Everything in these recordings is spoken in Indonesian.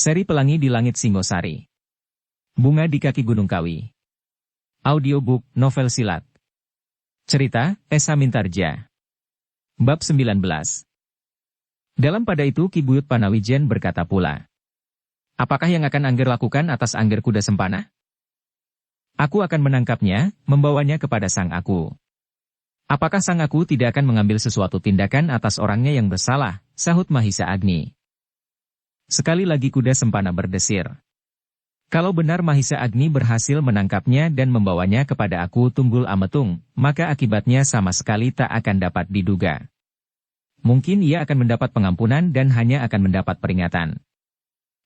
Seri Pelangi di Langit Singosari. Bunga di Kaki Gunung Kawi. Audiobook, novel silat. Cerita, Esa Mintarja. Bab 19. Dalam pada itu Ki Buyut Panawijen berkata pula. Apakah yang akan Angger lakukan atas Angger Kuda Sempana? Aku akan menangkapnya, membawanya kepada Sang Aku. Apakah Sang Aku tidak akan mengambil sesuatu tindakan atas orangnya yang bersalah, sahut Mahisa Agni. Sekali lagi Kuda Sempana berdesir. Kalau benar Mahisa Agni berhasil menangkapnya dan membawanya kepada aku Tunggul Ametung, maka akibatnya sama sekali tak akan dapat diduga. Mungkin ia akan mendapat pengampunan dan hanya akan mendapat peringatan.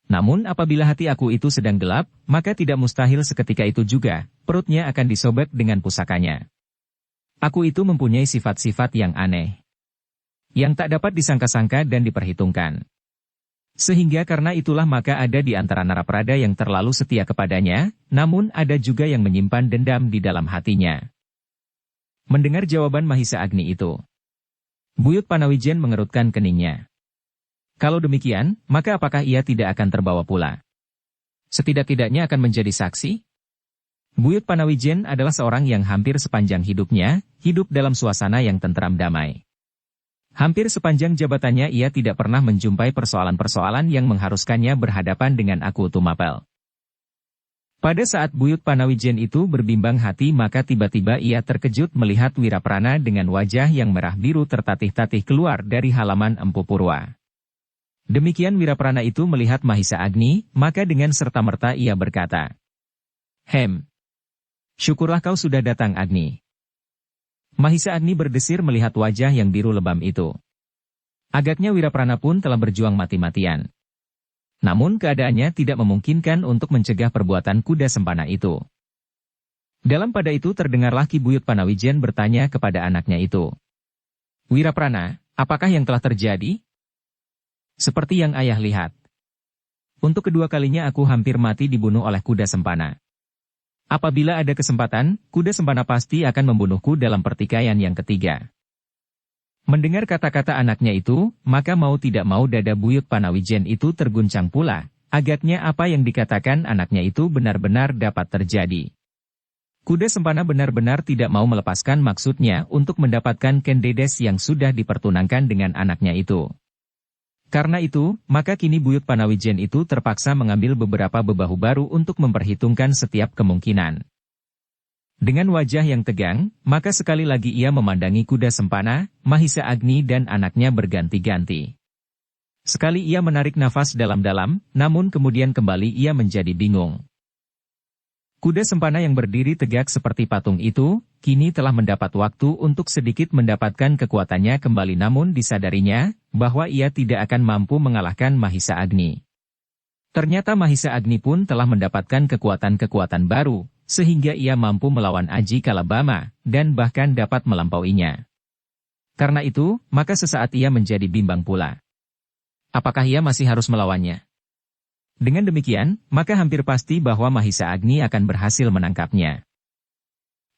Namun apabila hati aku itu sedang gelap, maka tidak mustahil seketika itu juga, perutnya akan disobek dengan pusakanya. Aku itu mempunyai sifat-sifat yang aneh, yang tak dapat disangka-sangka dan diperhitungkan. Sehingga karena itulah maka ada di antara Naraprada yang terlalu setia kepadanya, namun ada juga yang menyimpan dendam di dalam hatinya. Mendengar jawaban Mahisa Agni itu, Buyut Panawijen mengerutkan keningnya. Kalau demikian, maka apakah ia tidak akan terbawa pula? Setidak-tidaknya akan menjadi saksi? Buyut Panawijen adalah seorang yang hampir sepanjang hidupnya, hidup dalam suasana yang tentram damai. Hampir sepanjang jabatannya ia tidak pernah menjumpai persoalan-persoalan yang mengharuskannya berhadapan dengan Aku Tumapel. Pada saat Buyut Panawijen itu berbimbang hati maka tiba-tiba ia terkejut melihat Wiraprana dengan wajah yang merah biru tertatih-tatih keluar dari halaman Empu Purwa. Demikian Wiraprana itu melihat Mahisa Agni, maka dengan serta-merta ia berkata, Syukurlah kau sudah datang Agni." Mahisa Agni berdesir melihat wajah yang biru lebam itu. Agaknya Wiraprana pun telah berjuang mati-matian. Namun keadaannya tidak memungkinkan untuk mencegah perbuatan Kuda Sempana itu. Dalam pada itu terdengarlah Ki Buyut Panawijen bertanya kepada anaknya itu. "Wiraprana, apakah yang telah terjadi?" "Seperti yang ayah lihat. Untuk kedua kalinya aku hampir mati dibunuh oleh Kuda Sempana. Apabila ada kesempatan, Kuda Sempana pasti akan membunuhku dalam pertikaian yang ketiga." Mendengar kata-kata anaknya itu, maka mau tidak mau dada Buyut Panawijen itu terguncang pula. Agaknya apa yang dikatakan anaknya itu benar-benar dapat terjadi. Kuda Sempana benar-benar tidak mau melepaskan maksudnya untuk mendapatkan Kendedes yang sudah dipertunangkan dengan anaknya itu. Karena itu, maka kini Buyut Panawijen itu terpaksa mengambil beberapa bebahu baru untuk memperhitungkan setiap kemungkinan. Dengan wajah yang tegang, maka sekali lagi ia memandangi Kuda Sempana, Mahisa Agni dan anaknya berganti-ganti. Sekali ia menarik nafas dalam-dalam, namun kemudian kembali ia menjadi bingung. Kuda Sempana yang berdiri tegak seperti patung itu, kini telah mendapat waktu untuk sedikit mendapatkan kekuatannya kembali namun disadarinya, bahwa ia tidak akan mampu mengalahkan Mahisa Agni. Ternyata Mahisa Agni pun telah mendapatkan kekuatan-kekuatan baru, sehingga ia mampu melawan Aji Kalabama, dan bahkan dapat melampauinya. Karena itu, maka sesaat ia menjadi bimbang pula. Apakah ia masih harus melawannya? Dengan demikian, maka hampir pasti bahwa Mahisa Agni akan berhasil menangkapnya.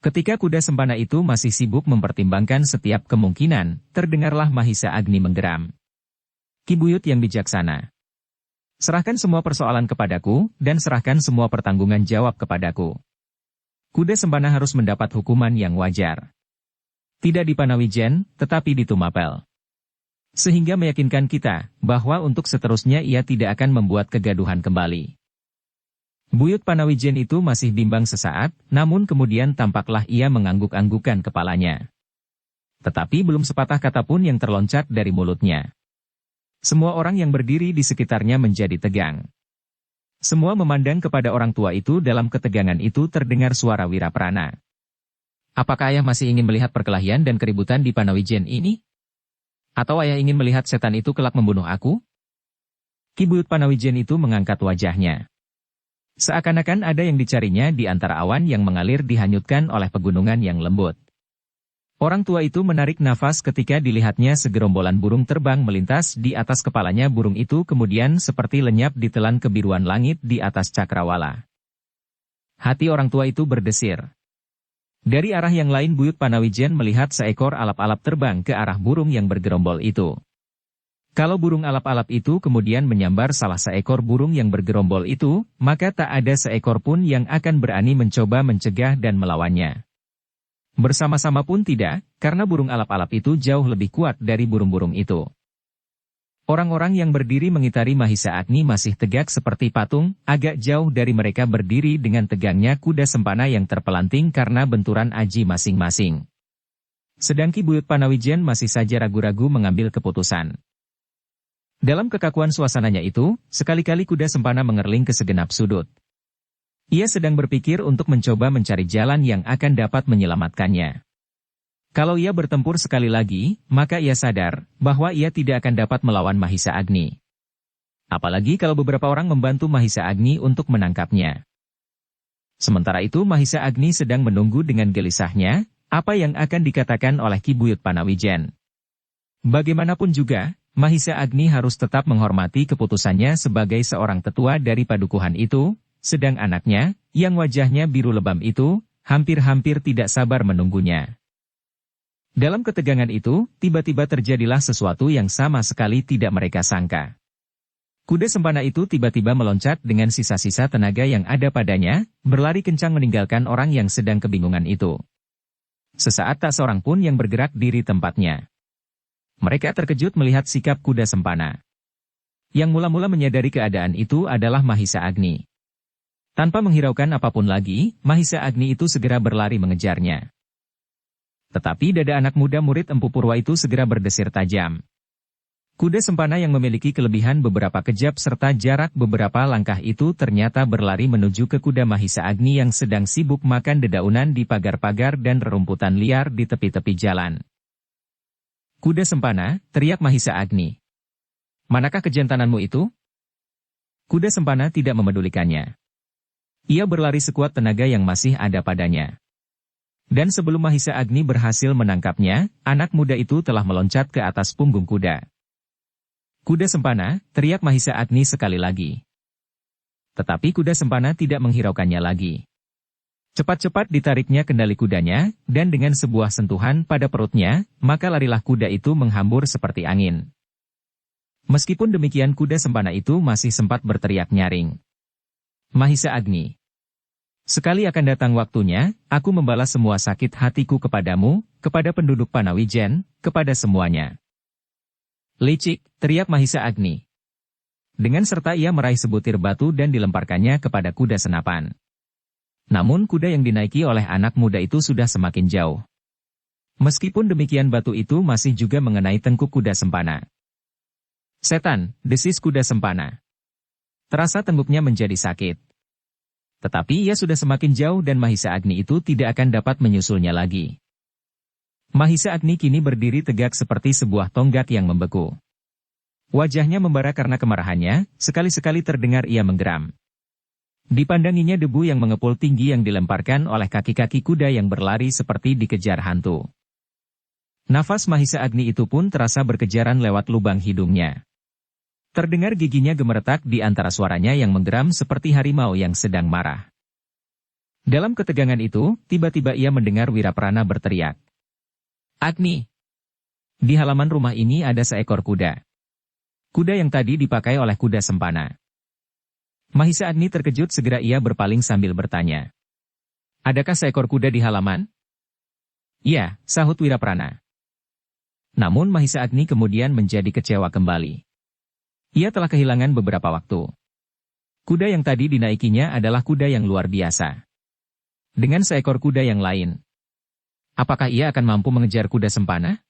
Ketika Kuda Sempana itu masih sibuk mempertimbangkan setiap kemungkinan, terdengarlah Mahisa Agni menggeram. "Ki Buyut yang bijaksana. Serahkan semua persoalan kepadaku, dan serahkan semua pertanggungan jawab kepadaku. Kuda Sempana harus mendapat hukuman yang wajar. Tidak di Panawijen, tetapi di Tumapel. Sehingga meyakinkan kita, bahwa untuk seterusnya ia tidak akan membuat kegaduhan kembali." Buyut Panawijen itu masih bimbang sesaat, namun kemudian tampaklah ia mengangguk-anggukkan kepalanya. Tetapi belum sepatah kata pun yang terloncat dari mulutnya. Semua orang yang berdiri di sekitarnya menjadi tegang. Semua memandang kepada orang tua itu. Dalam ketegangan itu terdengar suara Wiraprana. "Apakah ayah masih ingin melihat perkelahian dan keributan di Panawijen ini? Atau ayah ingin melihat setan itu kelak membunuh aku?" Ki Buyut Panawijen itu mengangkat wajahnya. Seakan-akan ada yang dicarinya di antara awan yang mengalir dihanyutkan oleh pegunungan yang lembut. Orang tua itu menarik nafas ketika dilihatnya segerombolan burung terbang melintas di atas kepalanya. Burung itu kemudian seperti lenyap ditelan kebiruan langit di atas cakrawala. Hati orang tua itu berdesir. Dari arah yang lain Buyut Panawijen melihat seekor alap-alap terbang ke arah burung yang bergerombol itu. Kalau burung alap-alap itu kemudian menyambar salah seekor burung yang bergerombol itu, maka tak ada seekor pun yang akan berani mencoba mencegah dan melawannya. Bersama-sama pun tidak, karena burung alap-alap itu jauh lebih kuat dari burung-burung itu. Orang-orang yang berdiri mengitari Mahisa Agni masih tegak seperti patung, agak jauh dari mereka berdiri dengan tegangnya kuda sempana yang terpelanting karena benturan aji masing-masing. Sedang Ki Buyut Panawijen masih saja ragu-ragu mengambil keputusan. Dalam kekakuan suasananya itu, sekali-kali kuda sempana mengerling ke segenap sudut. Ia sedang berpikir untuk mencoba mencari jalan yang akan dapat menyelamatkannya. Kalau ia bertempur sekali lagi, maka ia sadar bahwa ia tidak akan dapat melawan Mahisa Agni. Apalagi kalau beberapa orang membantu Mahisa Agni untuk menangkapnya. Sementara itu Mahisa Agni sedang menunggu dengan gelisahnya, apa yang akan dikatakan oleh Ki Buyut Panawijen. Bagaimanapun juga, Mahisa Agni harus tetap menghormati keputusannya sebagai seorang tetua dari padukuhan itu, sedang anaknya, yang wajahnya biru lebam itu, hampir-hampir tidak sabar menunggunya. Dalam ketegangan itu, tiba-tiba terjadilah sesuatu yang sama sekali tidak mereka sangka. Kuda sempana itu tiba-tiba meloncat dengan sisa-sisa tenaga yang ada padanya, berlari kencang meninggalkan orang yang sedang kebingungan itu. Sesaat tak seorang pun yang bergerak diri tempatnya. Mereka terkejut melihat sikap kuda sempana. Yang mula-mula menyadari keadaan itu adalah Mahisa Agni. Tanpa menghiraukan apapun lagi, Mahisa Agni itu segera berlari mengejarnya. Tetapi dada anak muda murid Empu Purwa itu segera berdesir tajam. Kuda sempana yang memiliki kelebihan beberapa kejap serta jarak beberapa langkah itu ternyata berlari menuju ke kuda Mahisa Agni yang sedang sibuk makan dedaunan di pagar-pagar dan rerumputan liar di tepi-tepi jalan. Kuda sempana, teriak Mahisa Agni. Manakah kejantananmu itu? Kuda sempana tidak memedulikannya. Ia berlari sekuat tenaga yang masih ada padanya. Dan sebelum Mahisa Agni berhasil menangkapnya, anak muda itu telah meloncat ke atas punggung kuda. Kuda sempana, teriak Mahisa Agni sekali lagi. Tetapi kuda sempana tidak menghiraukannya lagi. Cepat-cepat ditariknya kendali kudanya, dan dengan sebuah sentuhan pada perutnya, maka larilah kuda itu menghambur seperti angin. Meskipun demikian kuda sempana itu masih sempat berteriak nyaring. Mahisa Agni. Sekali akan datang waktunya, aku membalas semua sakit hatiku kepadamu, kepada penduduk Panawijen, kepada semuanya. Licik, teriak Mahisa Agni. Dengan serta ia meraih sebutir batu dan dilemparkannya kepada kuda senapan. Namun kuda yang dinaiki oleh anak muda itu sudah semakin jauh. Meskipun demikian batu itu masih juga mengenai tengkuk kuda sempana. Setan, desis kuda sempana. Terasa tengkuknya menjadi sakit. Tetapi ia sudah semakin jauh dan Mahisa Agni itu tidak akan dapat menyusulnya lagi. Mahisa Agni kini berdiri tegak seperti sebuah tonggak yang membeku. Wajahnya membara karena kemarahannya, sekali-sekali terdengar ia menggeram. Dipandanginya debu yang mengepul tinggi yang dilemparkan oleh kaki-kaki kuda yang berlari seperti dikejar hantu. Nafas Mahisa Agni itu pun terasa berkejaran lewat lubang hidungnya. Terdengar giginya gemeretak di antara suaranya yang menggeram seperti harimau yang sedang marah. Dalam ketegangan itu, tiba-tiba ia mendengar Wiraprana berteriak. Agni! Di halaman rumah ini ada seekor kuda. Kuda yang tadi dipakai oleh kuda sempana. Mahisa Agni terkejut segera ia berpaling sambil bertanya. Adakah seekor kuda di halaman? Ya, sahut Wiraprana. Namun Mahisa Agni kemudian menjadi kecewa kembali. Ia telah kehilangan beberapa waktu. Kuda yang tadi dinaikinya adalah kuda yang luar biasa. Dengan seekor kuda yang lain. Apakah ia akan mampu mengejar kuda sempana?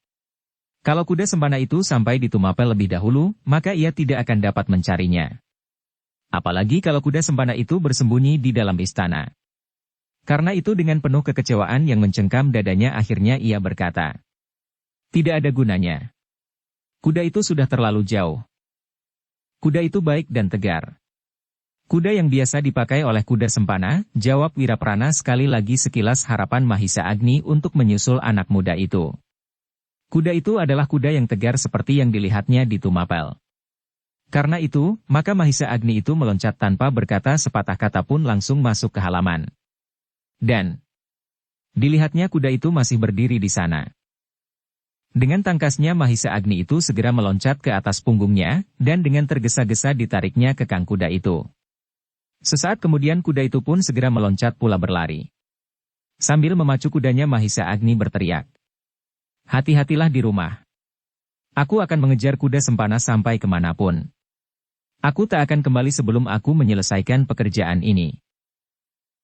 Kalau kuda sempana itu sampai di Tumapel lebih dahulu, maka ia tidak akan dapat mencarinya. Apalagi kalau kuda sempana itu bersembunyi di dalam istana. Karena itu dengan penuh kekecewaan yang mencengkam dadanya akhirnya ia berkata. Tidak ada gunanya. Kuda itu sudah terlalu jauh. Kuda itu baik dan tegar. Kuda yang biasa dipakai oleh kuda sempana, jawab Wiraprana sekali lagi sekilas harapan Mahisa Agni untuk menyusul anak muda itu. Kuda itu adalah kuda yang tegar seperti yang dilihatnya di Tumapel. Karena itu, maka Mahisa Agni itu meloncat tanpa berkata sepatah kata pun langsung masuk ke halaman. Dan dilihatnya kuda itu masih berdiri di sana. Dengan tangkasnya Mahisa Agni itu segera meloncat ke atas punggungnya, dan dengan tergesa-gesa ditariknya ke kang kuda itu. Sesaat kemudian kuda itu pun segera meloncat pula berlari. Sambil memacu kudanya Mahisa Agni berteriak, "Hati-hatilah di rumah. Aku akan mengejar kuda sempana sampai kemanapun. Aku tak akan kembali sebelum aku menyelesaikan pekerjaan ini."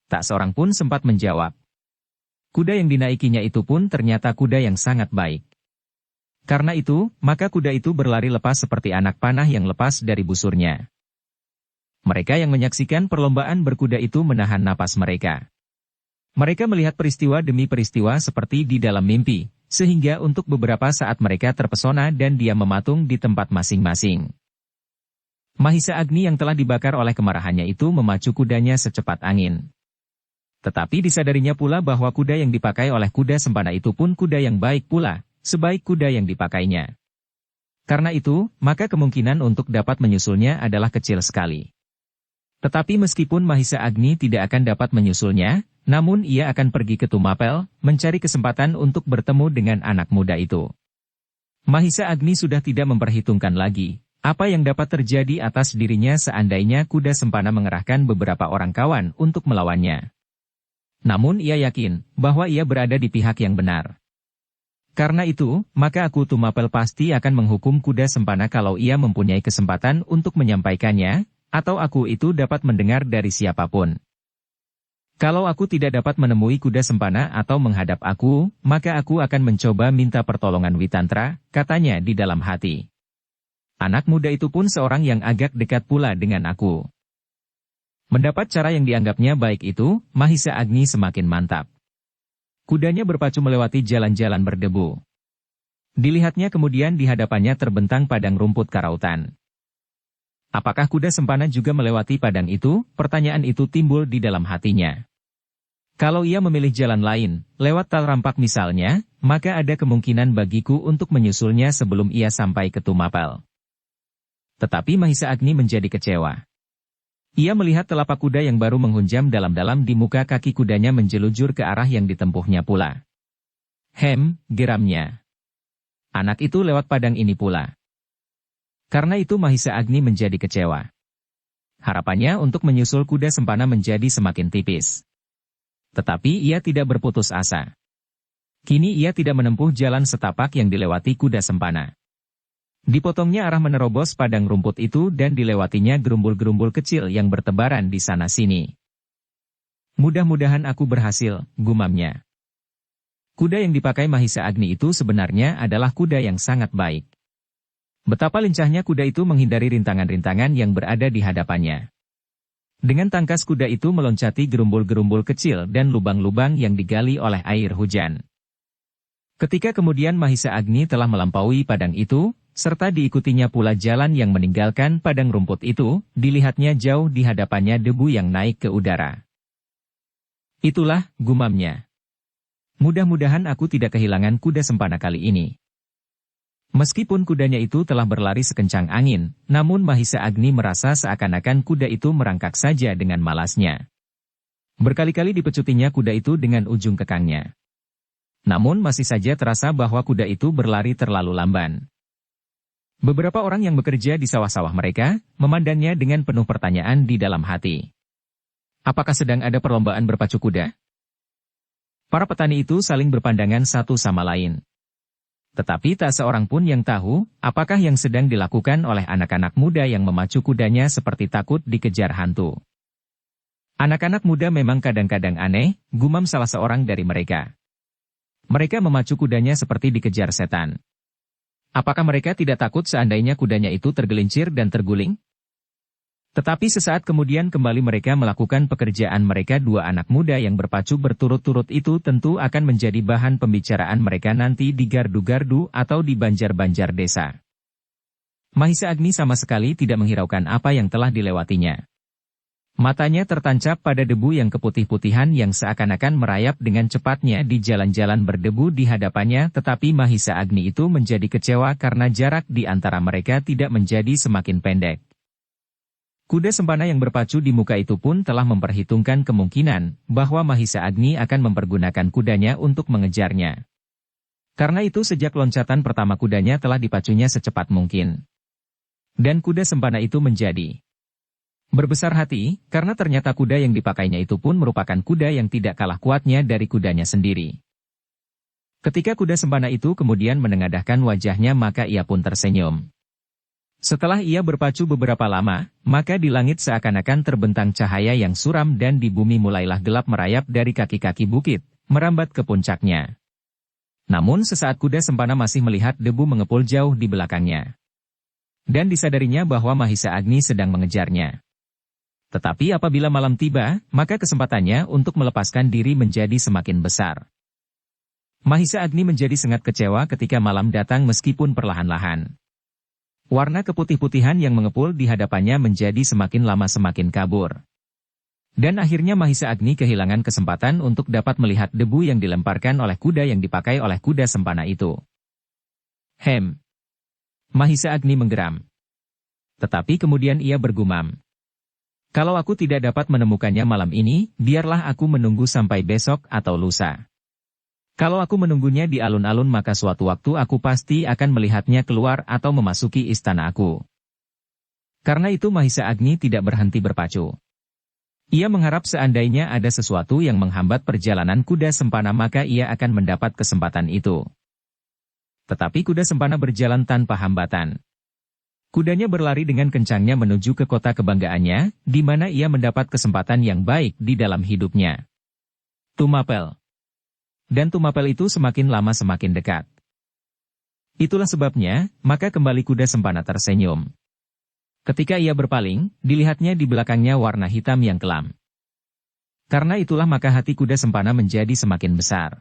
Tak seorang pun sempat menjawab. Kuda yang dinaikinya itu pun ternyata kuda yang sangat baik. Karena itu, maka kuda itu berlari lepas seperti anak panah yang lepas dari busurnya. Mereka yang menyaksikan perlombaan berkuda itu menahan napas mereka. Mereka melihat peristiwa demi peristiwa seperti di dalam mimpi, sehingga untuk beberapa saat mereka terpesona dan diam mematung di tempat masing-masing. Mahisa Agni yang telah dibakar oleh kemarahannya itu memacu kudanya secepat angin. Tetapi disadarinya pula bahwa kuda yang dipakai oleh kuda sempana itu pun kuda yang baik pula, sebaik kuda yang dipakainya. Karena itu, maka kemungkinan untuk dapat menyusulnya adalah kecil sekali. Tetapi meskipun Mahisa Agni tidak akan dapat menyusulnya, namun ia akan pergi ke Tumapel, mencari kesempatan untuk bertemu dengan anak muda itu. Mahisa Agni sudah tidak memperhitungkan lagi apa yang dapat terjadi atas dirinya seandainya kuda sempana mengerahkan beberapa orang kawan untuk melawannya. Namun ia yakin bahwa ia berada di pihak yang benar. Karena itu, maka aku Tumapel pasti akan menghukum kuda sempana kalau ia mempunyai kesempatan untuk menyampaikannya, atau aku itu dapat mendengar dari siapapun. Kalau aku tidak dapat menemui kuda sempana atau menghadap aku, maka aku akan mencoba minta pertolongan Witantra, katanya di dalam hati. Anak muda itu pun seorang yang agak dekat pula dengan aku. Mendapat cara yang dianggapnya baik itu, Mahisa Agni semakin mantap. Kudanya berpacu melewati jalan-jalan berdebu. Dilihatnya kemudian di hadapannya terbentang padang rumput karautan. Apakah kuda sempana juga melewati padang itu? Pertanyaan itu timbul di dalam hatinya. Kalau ia memilih jalan lain, lewat tal rampak misalnya, maka ada kemungkinan bagiku untuk menyusulnya sebelum ia sampai ke Tumapel. Tetapi Mahisa Agni menjadi kecewa. Ia melihat telapak kuda yang baru menghunjam dalam-dalam di muka kaki kudanya menjelujur ke arah yang ditempuhnya pula. Geramnya. Anak itu lewat padang ini pula. Karena itu Mahisa Agni menjadi kecewa. Harapannya untuk menyusul kuda sempana menjadi semakin tipis. Tetapi ia tidak berputus asa. Kini ia tidak menempuh jalan setapak yang dilewati kuda sempana. Dipotongnya arah menerobos padang rumput itu dan dilewatinya gerumbul-gerumbul kecil yang bertebaran di sana-sini. Mudah-mudahan aku berhasil, gumamnya. Kuda yang dipakai Mahisa Agni itu sebenarnya adalah kuda yang sangat baik. Betapa lincahnya kuda itu menghindari rintangan-rintangan yang berada di hadapannya. Dengan tangkas kuda itu meloncati gerumbul-gerumbul kecil dan lubang-lubang yang digali oleh air hujan. Ketika kemudian Mahisa Agni telah melampaui padang itu, serta diikutinya pula jalan yang meninggalkan padang rumput itu, dilihatnya jauh di hadapannya debu yang naik ke udara. Itulah, gumamnya. Mudah-mudahan aku tidak kehilangan kuda sempana kali ini. Meskipun kudanya itu telah berlari sekencang angin, namun Mahisa Agni merasa seakan-akan kuda itu merangkak saja dengan malasnya. Berkali-kali dipecutinya kuda itu dengan ujung kekangnya. Namun masih saja terasa bahwa kuda itu berlari terlalu lamban. Beberapa orang yang bekerja di sawah-sawah mereka, memandangnya dengan penuh pertanyaan di dalam hati. Apakah sedang ada perlombaan berpacu kuda? Para petani itu saling berpandangan satu sama lain. Tetapi tak seorang pun yang tahu, apakah yang sedang dilakukan oleh anak-anak muda yang memacu kudanya seperti takut dikejar hantu. Anak-anak muda memang kadang-kadang aneh, gumam salah seorang dari mereka. Mereka memacu kudanya seperti dikejar setan. Apakah mereka tidak takut seandainya kudanya itu tergelincir dan terguling? Tetapi sesaat kemudian kembali mereka melakukan pekerjaan mereka. Dua anak muda yang berpacu berturut-turut itu tentu akan menjadi bahan pembicaraan mereka nanti di gardu-gardu atau di banjar-banjar desa. Mahisa Agni sama sekali tidak menghiraukan apa yang telah dilewatinya. Matanya tertancap pada debu yang keputih-putihan yang seakan-akan merayap dengan cepatnya di jalan-jalan berdebu di hadapannya, tetapi Mahisa Agni itu menjadi kecewa karena jarak di antara mereka tidak menjadi semakin pendek. Kuda sempana yang berpacu di muka itu pun telah memperhitungkan kemungkinan bahwa Mahisa Agni akan mempergunakan kudanya untuk mengejarnya. Karena itu sejak loncatan pertama kudanya telah dipacunya secepat mungkin. Dan kuda sempana itu menjadi berbesar hati, karena ternyata kuda yang dipakainya itu pun merupakan kuda yang tidak kalah kuatnya dari kudanya sendiri. Ketika kuda sempana itu kemudian menengadahkan wajahnya maka ia pun tersenyum. Setelah ia berpacu beberapa lama, maka di langit seakan-akan terbentang cahaya yang suram dan di bumi mulailah gelap merayap dari kaki-kaki bukit, merambat ke puncaknya. Namun sesaat kuda sempana masih melihat debu mengepul jauh di belakangnya. Dan disadarinya bahwa Mahisa Agni sedang mengejarnya. Tetapi apabila malam tiba, maka kesempatannya untuk melepaskan diri menjadi semakin besar. Mahisa Agni menjadi sangat kecewa ketika malam datang meskipun perlahan-lahan. Warna keputih-putihan yang mengepul di hadapannya menjadi semakin lama semakin kabur. Dan akhirnya Mahisa Agni kehilangan kesempatan untuk dapat melihat debu yang dilemparkan oleh kuda yang dipakai oleh kuda sempana itu. Mahisa Agni menggeram. Tetapi kemudian ia bergumam. Kalau aku tidak dapat menemukannya malam ini, biarlah aku menunggu sampai besok atau lusa. Kalau aku menunggunya di alun-alun maka suatu waktu aku pasti akan melihatnya keluar atau memasuki istana aku. Karena itu Mahisa Agni tidak berhenti berpacu. Ia mengharap seandainya ada sesuatu yang menghambat perjalanan kuda sempana maka ia akan mendapat kesempatan itu. Tetapi kuda sempana berjalan tanpa hambatan. Kudanya berlari dengan kencangnya menuju ke kota kebanggaannya, di mana ia mendapat kesempatan yang baik di dalam hidupnya. Tumapel. Dan Tumapel itu semakin lama semakin dekat. Itulah sebabnya, maka kembali kuda sempana tersenyum. Ketika ia berpaling, dilihatnya di belakangnya warna hitam yang kelam. Karena itulah maka hati kuda sempana menjadi semakin besar.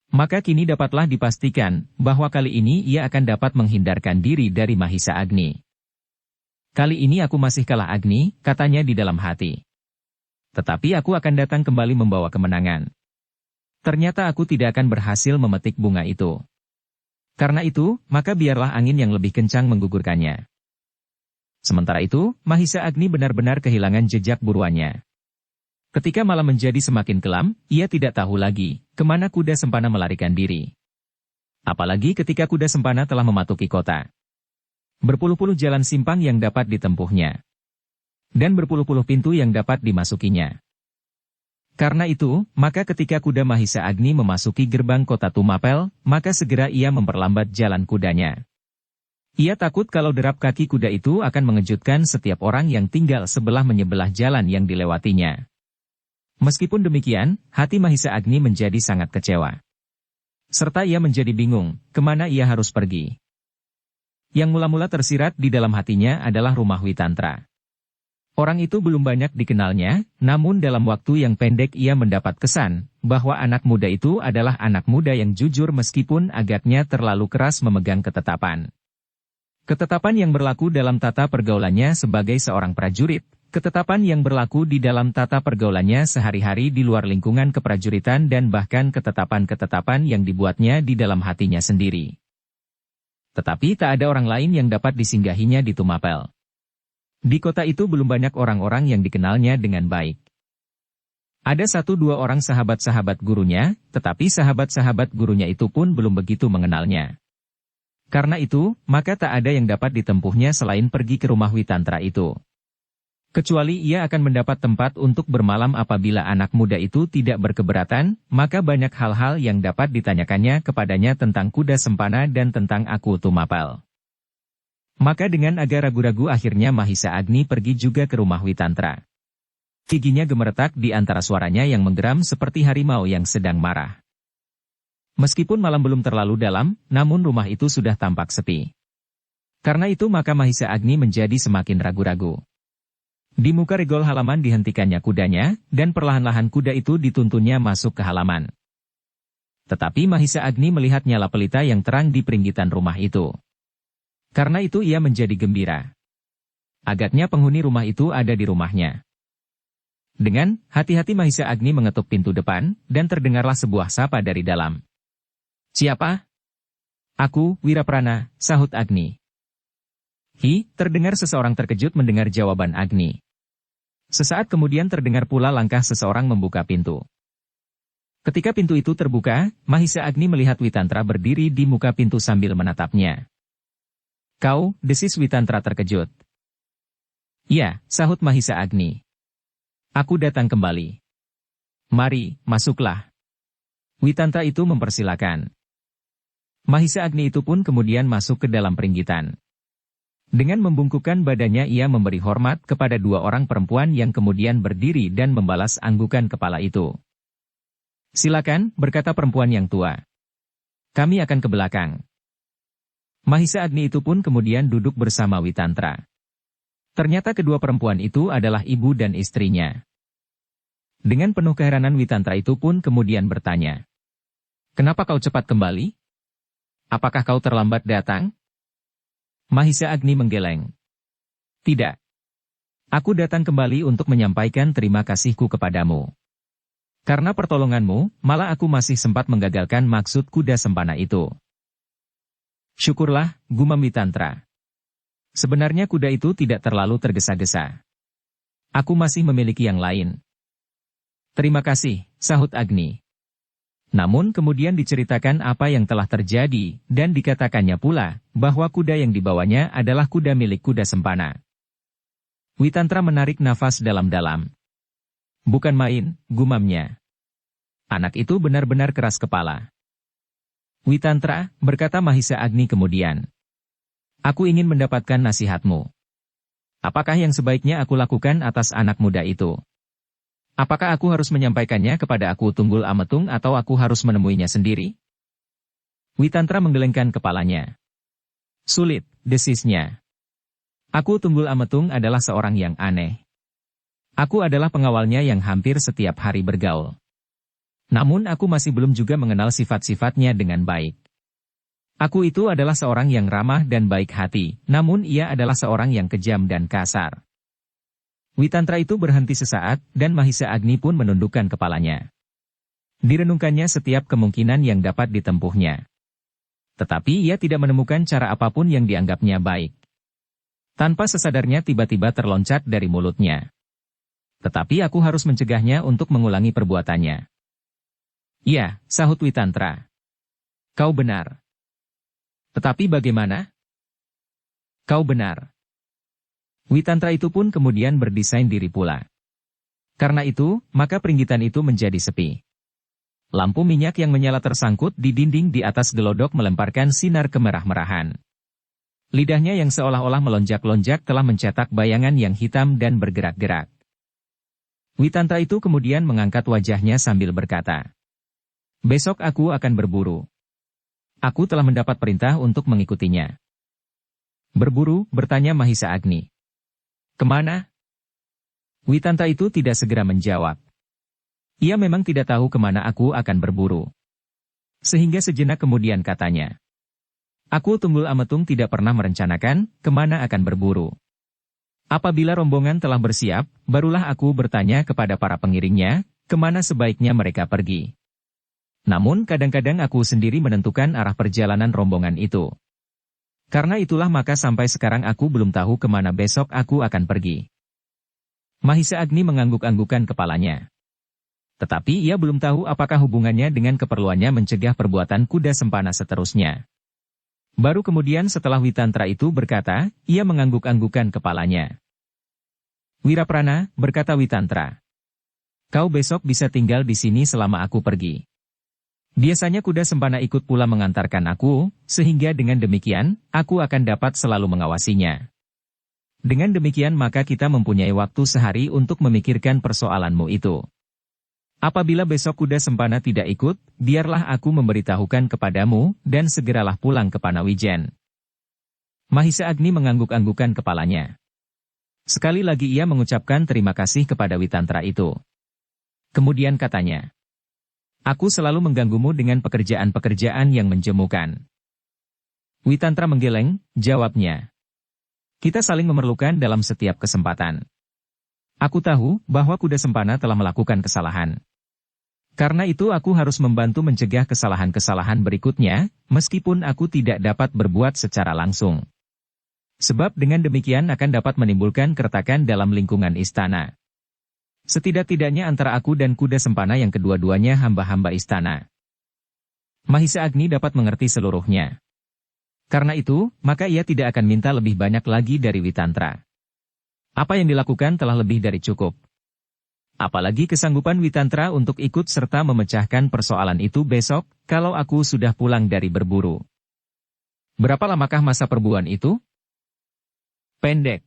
Maka kini dapatlah dipastikan, bahwa kali ini ia akan dapat menghindarkan diri dari Mahisa Agni. Kali ini aku masih kalah Agni, katanya di dalam hati. Tetapi aku akan datang kembali membawa kemenangan. Ternyata aku tidak akan berhasil memetik bunga itu. Karena itu, maka biarlah angin yang lebih kencang menggugurkannya. Sementara itu, Mahisa Agni benar-benar kehilangan jejak buruannya. Ketika malam menjadi semakin kelam, ia tidak tahu lagi, kemana kuda sempana melarikan diri. Apalagi ketika kuda sempana telah mematuhi kota. Berpuluh-puluh jalan simpang yang dapat ditempuhnya. Dan berpuluh-puluh pintu yang dapat dimasukinya. Karena itu, maka ketika kuda Mahisa Agni memasuki gerbang kota Tumapel, maka segera ia memperlambat jalan kudanya. Ia takut kalau derap kaki kuda itu akan mengejutkan setiap orang yang tinggal sebelah menyebelah jalan yang dilewatinya. Meskipun demikian, hati Mahisa Agni menjadi sangat kecewa. Serta ia menjadi bingung, kemana ia harus pergi. Yang mula-mula tersirat di dalam hatinya adalah rumah Witantra. Orang itu belum banyak dikenalnya, namun dalam waktu yang pendek ia mendapat kesan, bahwa anak muda itu adalah anak muda yang jujur meskipun agaknya terlalu keras memegang ketetapan. Ketetapan yang berlaku dalam tata pergaulannya sebagai seorang prajurit. Ketetapan yang berlaku di dalam tata pergaulannya sehari-hari di luar lingkungan keprajuritan dan bahkan ketetapan-ketetapan yang dibuatnya di dalam hatinya sendiri. Tetapi tak ada orang lain yang dapat disinggahinya di Tumapel. Di kota itu belum banyak orang-orang yang dikenalnya dengan baik. Ada 1-2 orang sahabat-sahabat gurunya, tetapi sahabat-sahabat gurunya itu pun belum begitu mengenalnya. Karena itu, maka tak ada yang dapat ditempuhnya selain pergi ke rumah Witantra itu. Kecuali ia akan mendapat tempat untuk bermalam apabila anak muda itu tidak berkeberatan, maka banyak hal-hal yang dapat ditanyakannya kepadanya tentang kuda sempana dan tentang aku Tumapel. Maka dengan agak ragu-ragu akhirnya Mahisa Agni pergi juga ke rumah Witantra. Giginya gemeretak di antara suaranya yang menggeram seperti harimau yang sedang marah. Meskipun malam belum terlalu dalam, namun rumah itu sudah tampak sepi. Karena itu maka Mahisa Agni menjadi semakin ragu-ragu. Di muka regol halaman dihentikannya kudanya, dan perlahan-lahan kuda itu dituntunnya masuk ke halaman. Tetapi Mahisa Agni melihat nyala pelita yang terang di peringgitan rumah itu. Karena itu ia menjadi gembira. Agaknya penghuni rumah itu ada di rumahnya. Dengan hati-hati Mahisa Agni mengetuk pintu depan, dan terdengarlah sebuah sapa dari dalam. "Siapa?" "Aku, Wiraprana," sahut Agni. Terdengar seseorang terkejut mendengar jawaban Agni. Sesaat kemudian terdengar pula langkah seseorang membuka pintu. Ketika pintu itu terbuka, Mahisa Agni melihat Witantra berdiri di muka pintu sambil menatapnya. "Kau," desis Witantra terkejut. "Ya," sahut Mahisa Agni. "Aku datang kembali. Mari, masuklah." Witantra itu mempersilakan. Mahisa Agni itu pun kemudian masuk ke dalam peringgitan. Dengan membungkukkan badannya ia memberi hormat kepada dua orang perempuan yang kemudian berdiri dan membalas anggukan kepala itu. "Silakan," berkata perempuan yang tua. "Kami akan ke belakang." Mahisa Agni itu pun kemudian duduk bersama Witantra. Ternyata kedua perempuan itu adalah ibu dan istrinya. Dengan penuh keheranan Witantra itu pun kemudian bertanya, "Kenapa kau cepat kembali? Apakah kau terlambat datang?" Mahisa Agni menggeleng. "Tidak. Aku datang kembali untuk menyampaikan terima kasihku kepadamu. Karena pertolonganmu, malah aku masih sempat menggagalkan maksud kuda sempana itu." "Syukurlah," gumam Witantra. "Sebenarnya kuda itu tidak terlalu tergesa-gesa. Aku masih memiliki yang lain." "Terima kasih," sahut Agni. Namun kemudian diceritakan apa yang telah terjadi, dan dikatakannya pula, bahwa kuda yang dibawanya adalah kuda milik kuda sempana. Witantra menarik nafas dalam-dalam. "Bukan main," gumamnya. "Anak itu benar-benar keras kepala." "Witantra," berkata Mahisa Agni kemudian. "Aku ingin mendapatkan nasihatmu. Apakah yang sebaiknya aku lakukan atas anak muda itu? Apakah aku harus menyampaikannya kepada Aku Tunggul Ametung atau aku harus menemuinya sendiri?" Witantra menggelengkan kepalanya. "Sulit," desisnya. "Aku Tunggul Ametung adalah seorang yang aneh. Aku adalah pengawalnya yang hampir setiap hari bergaul. Namun aku masih belum juga mengenal sifat-sifatnya dengan baik. Aku itu adalah seorang yang ramah dan baik hati, namun ia adalah seorang yang kejam dan kasar." Witantra itu berhenti sesaat, dan Mahisa Agni pun menundukkan kepalanya. Direnungkannya setiap kemungkinan yang dapat ditempuhnya. Tetapi ia tidak menemukan cara apapun yang dianggapnya baik. Tanpa sesadarnya tiba-tiba terloncat dari mulutnya. "Tetapi aku harus mencegahnya untuk mengulangi perbuatannya." "Ya," sahut Witantra. "Kau benar." "Tetapi bagaimana?" "Kau benar." Witantra itu pun kemudian berdesain diri pula. Karena itu, maka peringgitan itu menjadi sepi. Lampu minyak yang menyala tersangkut di dinding di atas gelodok melemparkan sinar kemerah-merahan. Lidahnya yang seolah-olah melonjak-lonjak telah mencetak bayangan yang hitam dan bergerak-gerak. Witantra itu kemudian mengangkat wajahnya sambil berkata, "Besok aku akan berburu. Aku telah mendapat perintah untuk mengikutinya." "Berburu?" bertanya Mahisa Agni. "Kemana?" Witantra itu tidak segera menjawab. Ia memang tidak tahu kemana aku akan berburu. Sehingga sejenak kemudian katanya, "Aku Tunggul Ametung tidak pernah merencanakan kemana akan berburu. Apabila rombongan telah bersiap, barulah aku bertanya kepada para pengiringnya, kemana sebaiknya mereka pergi. Namun kadang-kadang aku sendiri menentukan arah perjalanan rombongan itu. Karena itulah maka sampai sekarang aku belum tahu kemana besok aku akan pergi." Mahisa Agni mengangguk-anggukan kepalanya. Tetapi ia belum tahu apakah hubungannya dengan keperluannya mencegah perbuatan kuda sempana seterusnya. Baru kemudian setelah Witantra itu berkata, ia mengangguk-anggukan kepalanya. "Wiraprana," berkata Witantra, "kau besok bisa tinggal di sini selama aku pergi. Biasanya kuda sempana ikut pula mengantarkan aku, sehingga dengan demikian, aku akan dapat selalu mengawasinya. Dengan demikian maka kita mempunyai waktu sehari untuk memikirkan persoalanmu itu. Apabila besok kuda sempana tidak ikut, biarlah aku memberitahukan kepadamu, dan segeralah pulang ke Panawijen." Mahisa Agni mengangguk-anggukan kepalanya. Sekali lagi ia mengucapkan terima kasih kepada Witantra itu. Kemudian katanya, "Aku selalu mengganggumu dengan pekerjaan-pekerjaan yang menjemukan." Witantra menggeleng, jawabnya, "Kita saling memerlukan dalam setiap kesempatan. Aku tahu bahwa kuda sempana telah melakukan kesalahan. Karena itu aku harus membantu mencegah kesalahan-kesalahan berikutnya, meskipun aku tidak dapat berbuat secara langsung. Sebab dengan demikian akan dapat menimbulkan keretakan dalam lingkungan istana. Setidak-tidaknya antara aku dan kuda sempana yang kedua-duanya hamba-hamba istana. Mahisa Agni dapat mengerti seluruhnya. Karena itu, maka ia tidak akan minta lebih banyak lagi dari Witantra. Apa yang dilakukan telah lebih dari cukup. Apalagi kesanggupan Witantra untuk ikut serta memecahkan persoalan itu besok, kalau aku sudah pulang dari berburu. Berapa lamakah masa perburuan itu? Pendek.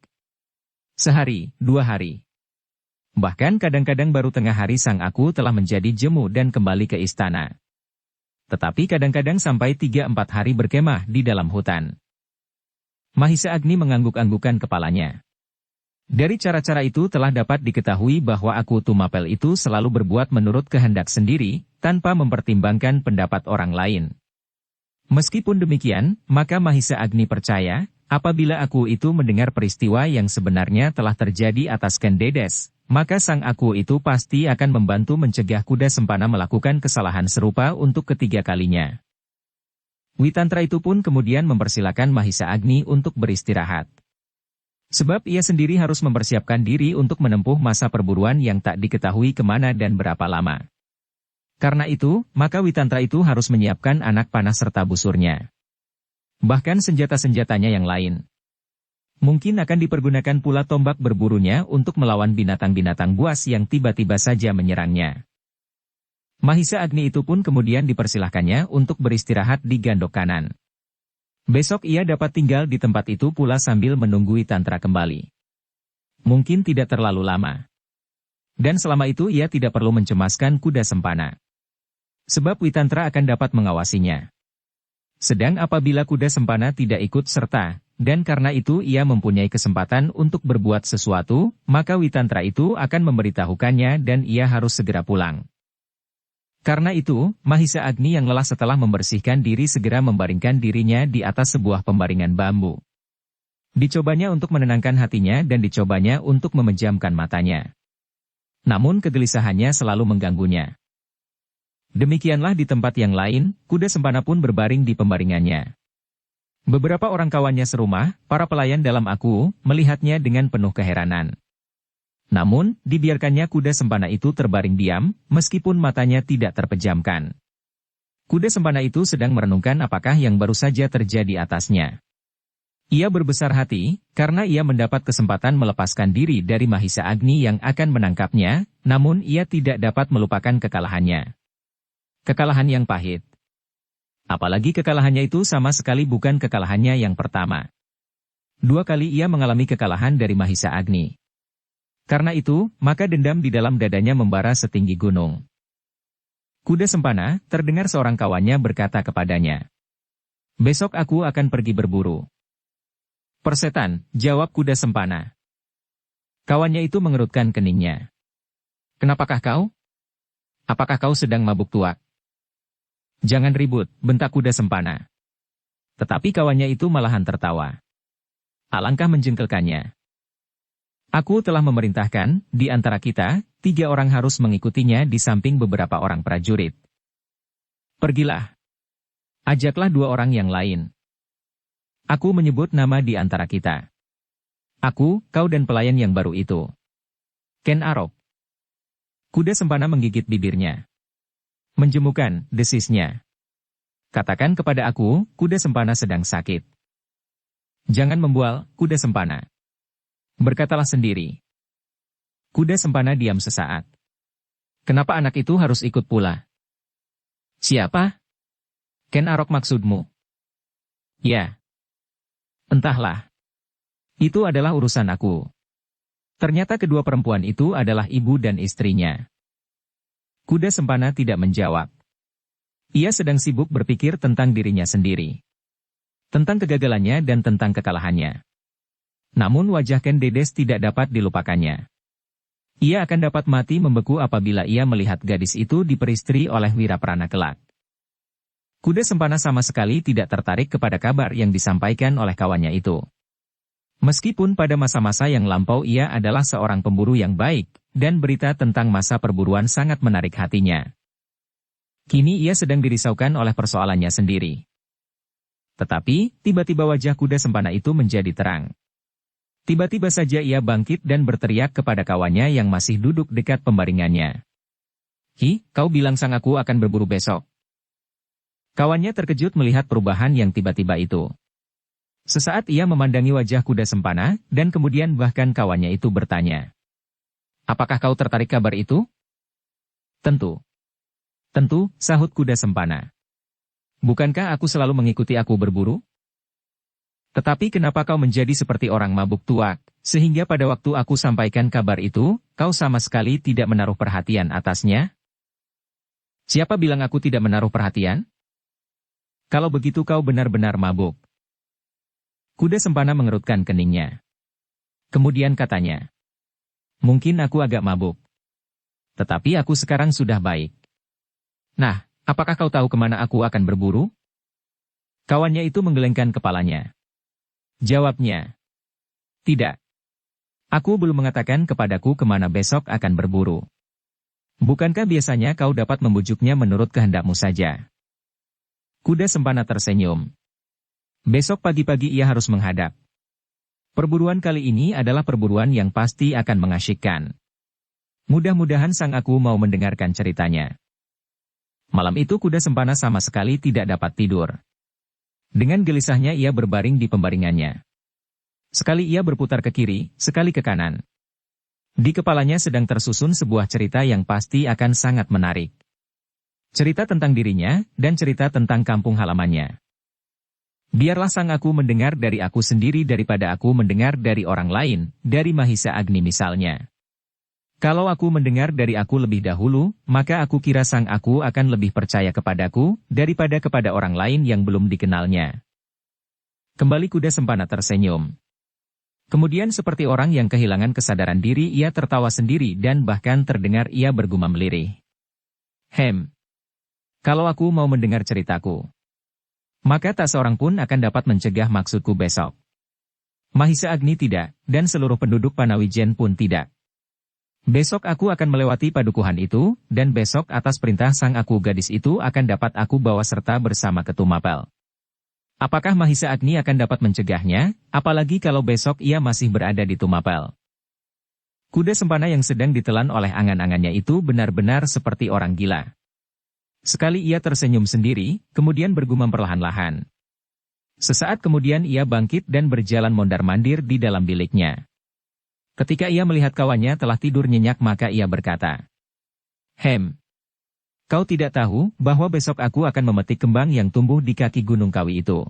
Sehari, 2 hari. Bahkan kadang-kadang baru tengah hari sang aku telah menjadi jemu dan kembali ke istana. Tetapi kadang-kadang sampai 3-4 hari berkemah di dalam hutan. Mahisa Agni mengangguk-anggukan kepalanya. Dari cara-cara itu telah dapat diketahui bahwa aku Tumapel itu selalu berbuat menurut kehendak sendiri, tanpa mempertimbangkan pendapat orang lain. Meskipun demikian, maka Mahisa Agni percaya, apabila aku itu mendengar peristiwa yang sebenarnya telah terjadi atas Ken Dedes, maka sang aku itu pasti akan membantu mencegah kuda sempana melakukan kesalahan serupa untuk ketiga kalinya. Witantra itu pun kemudian mempersilakan Mahisa Agni untuk beristirahat. Sebab ia sendiri harus mempersiapkan diri untuk menempuh masa perburuan yang tak diketahui kemana dan berapa lama. Karena itu, maka Witantra itu harus menyiapkan anak panah serta busurnya. Bahkan senjata-senjatanya yang lain. Mungkin akan dipergunakan pula tombak berburunya untuk melawan binatang-binatang buas yang tiba-tiba saja menyerangnya. Mahisa Agni itu pun kemudian dipersilahkannya untuk beristirahat di gandok kanan. Besok ia dapat tinggal di tempat itu pula sambil menunggu Witantra kembali. Mungkin tidak terlalu lama. Dan selama itu ia tidak perlu mencemaskan kuda sempana. Sebab Witantra akan dapat mengawasinya. Sedang apabila kuda sempana tidak ikut serta, dan karena itu ia mempunyai kesempatan untuk berbuat sesuatu, maka Witantra itu akan memberitahukannya dan ia harus segera pulang. Karena itu, Mahisa Agni yang lelah setelah membersihkan diri segera membaringkan dirinya di atas sebuah pembaringan bambu. Dicobanya untuk menenangkan hatinya dan dicobanya untuk memejamkan matanya. Namun kegelisahannya selalu mengganggunya. Demikianlah di tempat yang lain, kuda sempana pun berbaring di pembaringannya. Beberapa orang kawannya serumah, para pelayan dalam aku, melihatnya dengan penuh keheranan. Namun, dibiarkannya kuda sempana itu terbaring diam, meskipun matanya tidak terpejamkan. Kuda sempana itu sedang merenungkan apakah yang baru saja terjadi atasnya. Ia berbesar hati, karena ia mendapat kesempatan melepaskan diri dari Mahisa Agni yang akan menangkapnya, namun ia tidak dapat melupakan kekalahannya. Kekalahan yang pahit. Apalagi kekalahannya itu sama sekali bukan kekalahannya yang pertama. 2 kali ia mengalami kekalahan dari Mahisa Agni. Karena itu, maka dendam di dalam dadanya membara setinggi gunung. Kuda sempana, terdengar seorang kawannya berkata kepadanya. Besok aku akan pergi berburu. Persetan, jawab kuda sempana. Kawannya itu mengerutkan keningnya. Kenapakah kau? Apakah kau sedang mabuk tuak? Jangan ribut, bentak kuda sempana. Tetapi kawannya itu malahan tertawa. Alangkah menjengkelkannya. Aku telah memerintahkan, di antara kita, 3 orang harus mengikutinya di samping beberapa orang prajurit. Pergilah. Ajaklah 2 orang yang lain. Aku menyebut nama di antara kita. Aku, kau dan pelayan yang baru itu. Ken Arok. Kuda sempana menggigit bibirnya. Menjemukan, desisnya. Katakan kepada aku, kuda sempana sedang sakit. Jangan membual, kuda sempana. Berkatalah sendiri. Kuda sempana diam sesaat. Kenapa anak itu harus ikut pula? Siapa? Ken Arok maksudmu? Ya. Entahlah. Itu adalah urusan aku. Ternyata kedua perempuan itu adalah ibu dan istrinya. Kuda sempana tidak menjawab. Ia sedang sibuk berpikir tentang dirinya sendiri. Tentang kegagalannya dan tentang kekalahannya. Namun wajah Ken Dedes tidak dapat dilupakannya. Ia akan dapat mati membeku apabila ia melihat gadis itu diperistri oleh Wiraprana kelak. Kuda sempana sama sekali tidak tertarik kepada kabar yang disampaikan oleh kawannya itu. Meskipun pada masa-masa yang lampau ia adalah seorang pemburu yang baik, dan berita tentang masa perburuan sangat menarik hatinya. Kini ia sedang dirisaukan oleh persoalannya sendiri. Tetapi, tiba-tiba wajah kuda sempana itu menjadi terang. Tiba-tiba saja ia bangkit dan berteriak kepada kawannya yang masih duduk dekat pembaringannya. "Hi, kau bilang sang aku akan berburu besok." Kawannya terkejut melihat perubahan yang tiba-tiba itu. Sesaat ia memandangi wajah kuda sempana, dan kemudian bahkan kawannya itu bertanya, "Apakah kau tertarik kabar itu?" "Tentu. Tentu," sahut kuda sempana. "Bukankah aku selalu mengikuti aku berburu? Tetapi kenapa kau menjadi seperti orang mabuk tuak, sehingga pada waktu aku sampaikan kabar itu, kau sama sekali tidak menaruh perhatian atasnya?" "Siapa bilang aku tidak menaruh perhatian? Kalau begitu kau benar-benar mabuk." Kuda sempana mengerutkan keningnya. Kemudian katanya, "Mungkin aku agak mabuk. Tetapi aku sekarang sudah baik. Nah, apakah kau tahu kemana aku akan berburu?" Kawannya itu menggelengkan kepalanya. Jawabnya, "Tidak. Aku belum mengatakan kepadaku kemana besok akan berburu. Bukankah biasanya kau dapat membujuknya menurut kehendakmu saja?" Kuda sempana tersenyum. Besok pagi-pagi ia harus menghadap. Perburuan kali ini adalah perburuan yang pasti akan mengasyikkan. Mudah-mudahan sang aku mau mendengarkan ceritanya. Malam itu kuda sempana sama sekali tidak dapat tidur. Dengan gelisahnya ia berbaring di pembaringannya. Sekali ia berputar ke kiri, sekali ke kanan. Di kepalanya sedang tersusun sebuah cerita yang pasti akan sangat menarik. Cerita tentang dirinya, dan cerita tentang kampung halamannya. Biarlah sang aku mendengar dari aku sendiri daripada aku mendengar dari orang lain, dari Mahisa Agni misalnya. Kalau aku mendengar dari aku lebih dahulu, maka aku kira sang aku akan lebih percaya kepadaku, daripada kepada orang lain yang belum dikenalnya. Kembali kuda sempana tersenyum. Kemudian seperti orang yang kehilangan kesadaran diri ia tertawa sendiri dan bahkan terdengar ia bergumam lirih. Kalau aku mau mendengar ceritaku, maka tak seorang pun akan dapat mencegah maksudku besok. Mahisa Agni tidak, dan seluruh penduduk Panawijen pun tidak. Besok aku akan melewati padukuhan itu, dan besok atas perintah sang aku gadis itu akan dapat aku bawa serta bersama ke Tumapel. Apakah Mahisa Agni akan dapat mencegahnya, apalagi kalau besok ia masih berada di Tumapel? Kuda sempana yang sedang ditelan oleh angan-angannya itu benar-benar seperti orang gila. Sekali ia tersenyum sendiri, kemudian bergumam perlahan-lahan. Sesaat kemudian ia bangkit dan berjalan mondar-mandir di dalam biliknya. Ketika ia melihat kawannya telah tidur nyenyak maka ia berkata, Kau tidak tahu bahwa besok aku akan memetik kembang yang tumbuh di kaki Gunung Kawi itu.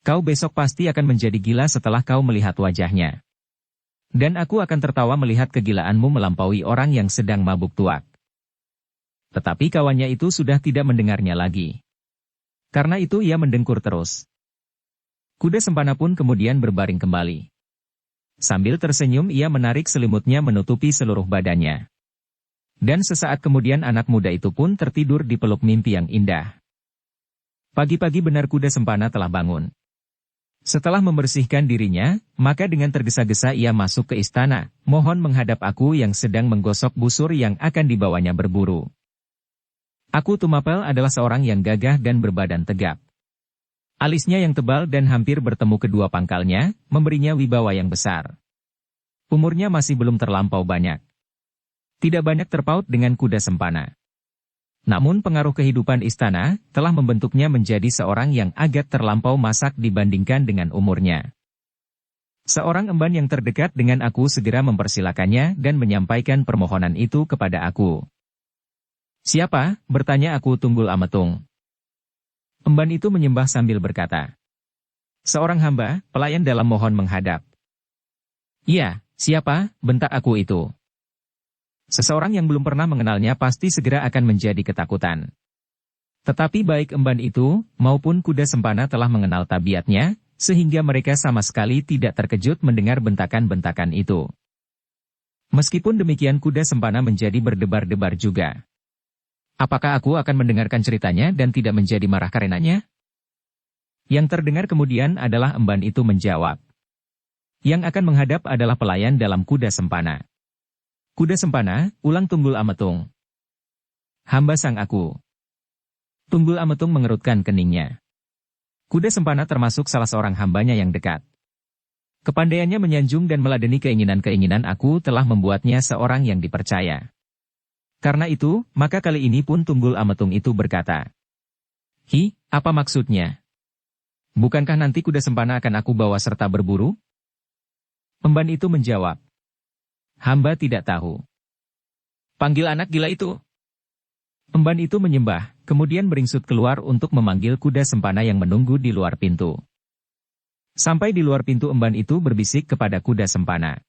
Kau besok pasti akan menjadi gila setelah kau melihat wajahnya. Dan aku akan tertawa melihat kegilaanmu melampaui orang yang sedang mabuk tuak." Tetapi kawannya itu sudah tidak mendengarnya lagi. Karena itu ia mendengkur terus. Kuda sempana pun kemudian berbaring kembali. Sambil tersenyum ia menarik selimutnya menutupi seluruh badannya. Dan sesaat kemudian anak muda itu pun tertidur di peluk mimpi yang indah. Pagi-pagi benar kuda sempana telah bangun. Setelah membersihkan dirinya, maka dengan tergesa-gesa ia masuk ke istana, mohon menghadap aku yang sedang menggosok busur yang akan dibawanya berburu. Aku Tumapel adalah seorang yang gagah dan berbadan tegap. Alisnya yang tebal dan hampir bertemu kedua pangkalnya, memberinya wibawa yang besar. Umurnya masih belum terlampau banyak. Tidak banyak terpaut dengan kuda sempana. Namun pengaruh kehidupan istana, telah membentuknya menjadi seorang yang agak terlampau masak dibandingkan dengan umurnya. Seorang emban yang terdekat dengan aku segera mempersilakannya dan menyampaikan permohonan itu kepada aku. "Siapa?" bertanya aku Tunggul Ametung. Emban itu menyembah sambil berkata, "Seorang hamba, pelayan dalam mohon menghadap." "Iya, siapa?" bentak aku itu. Seseorang yang belum pernah mengenalnya pasti segera akan menjadi ketakutan. Tetapi baik emban itu, maupun kuda sempana telah mengenal tabiatnya, sehingga mereka sama sekali tidak terkejut mendengar bentakan-bentakan itu. Meskipun demikian kuda sempana menjadi berdebar-debar juga. Apakah aku akan mendengarkan ceritanya dan tidak menjadi marah karenanya? Yang terdengar kemudian adalah emban itu menjawab. Yang akan menghadap adalah pelayan dalam kuda sempana. "Kuda sempana," ulang Tunggul Ametung. "Hamba sang aku." Tunggul Ametung mengerutkan keningnya. Kuda sempana termasuk salah seorang hambanya yang dekat. Kepandaiannya menyanjung dan meladeni keinginan-keinginan aku telah membuatnya seorang yang dipercaya. Karena itu, maka kali ini pun Tunggul Ametung itu berkata, "Hi, apa maksudnya? Bukankah nanti kuda sempana akan aku bawa serta berburu?" Emban itu menjawab, "Hamba tidak tahu." "Panggil anak gila itu." Emban itu menyembah, kemudian beringsut keluar untuk memanggil kuda sempana yang menunggu di luar pintu. Sampai di luar pintu emban itu berbisik kepada kuda sempana,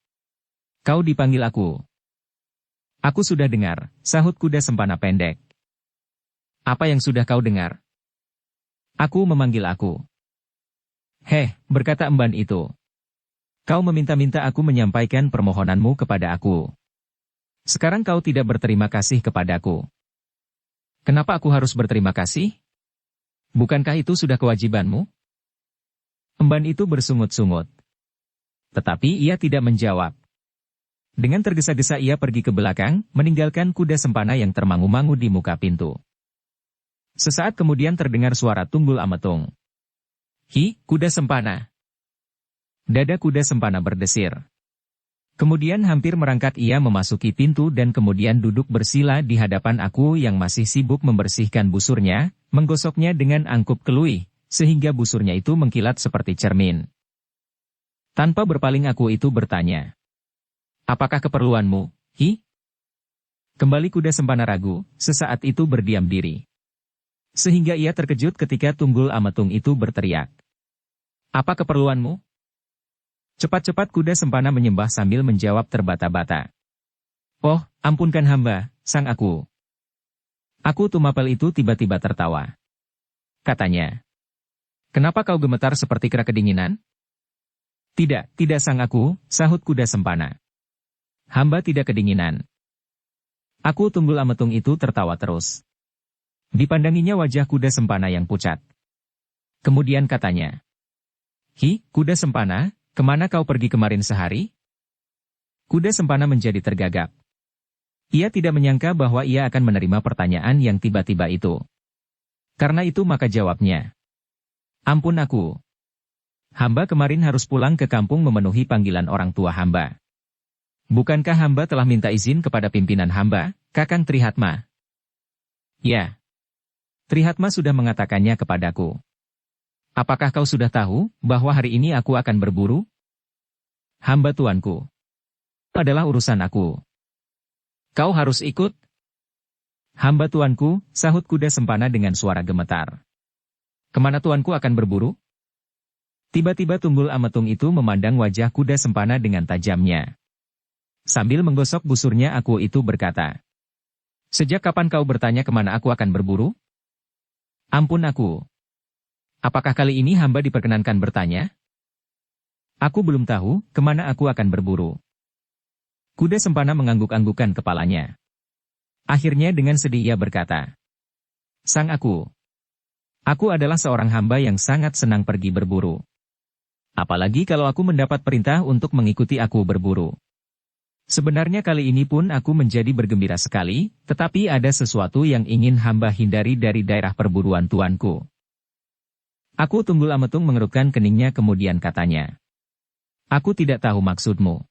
"Kau dipanggil aku." "Aku sudah dengar," sahut kuda sempana pendek. "Apa yang sudah kau dengar?" "Aku memanggil aku." "Heh," berkata emban itu. "Kau meminta-minta aku menyampaikan permohonanmu kepada aku. Sekarang kau tidak berterima kasih kepadaku. Kenapa aku harus berterima kasih? Bukankah itu sudah kewajibanmu?" Emban itu bersungut-sungut. Tetapi ia tidak menjawab. Dengan tergesa-gesa ia pergi ke belakang, meninggalkan kuda sempana yang termangu-mangu di muka pintu. Sesaat kemudian terdengar suara Tunggul Ametung. "Hi, kuda sempana." Dada kuda sempana berdesir. Kemudian hampir merangkak ia memasuki pintu dan kemudian duduk bersila di hadapan aku yang masih sibuk membersihkan busurnya, menggosoknya dengan angkup kelui, sehingga busurnya itu mengkilat seperti cermin. Tanpa berpaling aku itu bertanya, "Apakah keperluanmu, Hi?" Kembali kuda sempana ragu, sesaat itu berdiam diri. Sehingga ia terkejut ketika Tunggul Ametung itu berteriak, "Apa keperluanmu?" Cepat-cepat kuda sempana menyembah sambil menjawab terbata-bata, "Oh, ampunkan hamba, sang aku." Aku Tumapel itu tiba-tiba tertawa. Katanya, "Kenapa kau gemetar seperti kera kedinginan?" "Tidak, tidak sang aku," sahut kuda sempana. "Hamba tidak kedinginan." Aku Tunggul Ametung itu tertawa terus. Dipandanginya wajah kuda sempana yang pucat. Kemudian katanya, "Hi, kuda sempana, kemana kau pergi kemarin sehari?" Kuda sempana menjadi tergagap. Ia tidak menyangka bahwa ia akan menerima pertanyaan yang tiba-tiba itu. Karena itu maka jawabnya, "Ampun aku. Hamba kemarin harus pulang ke kampung memenuhi panggilan orang tua hamba. Bukankah hamba telah minta izin kepada pimpinan hamba, Kakang Trihatma?" "Ya. Trihatma sudah mengatakannya kepadaku." "Apakah kau sudah tahu, bahwa hari ini aku akan berburu?" "Hamba tuanku. Adalah urusan aku." "Kau harus ikut?" "Hamba tuanku," sahut kuda sempana dengan suara gemetar. "Kemana tuanku akan berburu?" Tiba-tiba Tunggul Ametung itu memandang wajah kuda sempana dengan tajamnya. Sambil menggosok busurnya aku itu berkata, "Sejak kapan kau bertanya kemana aku akan berburu?" "Ampun aku. Apakah kali ini hamba diperkenankan bertanya?" "Aku belum tahu, kemana aku akan berburu." Kuda sempana mengangguk-anggukan kepalanya. Akhirnya dengan sedih ia berkata, "Sang aku. Aku adalah seorang hamba yang sangat senang pergi berburu. Apalagi kalau aku mendapat perintah untuk mengikuti aku berburu. Sebenarnya kali ini pun aku menjadi bergembira sekali, tetapi ada sesuatu yang ingin hamba hindari dari daerah perburuan tuanku." Aku Tunggul Ametung mengerutkan keningnya kemudian katanya, "Aku tidak tahu maksudmu."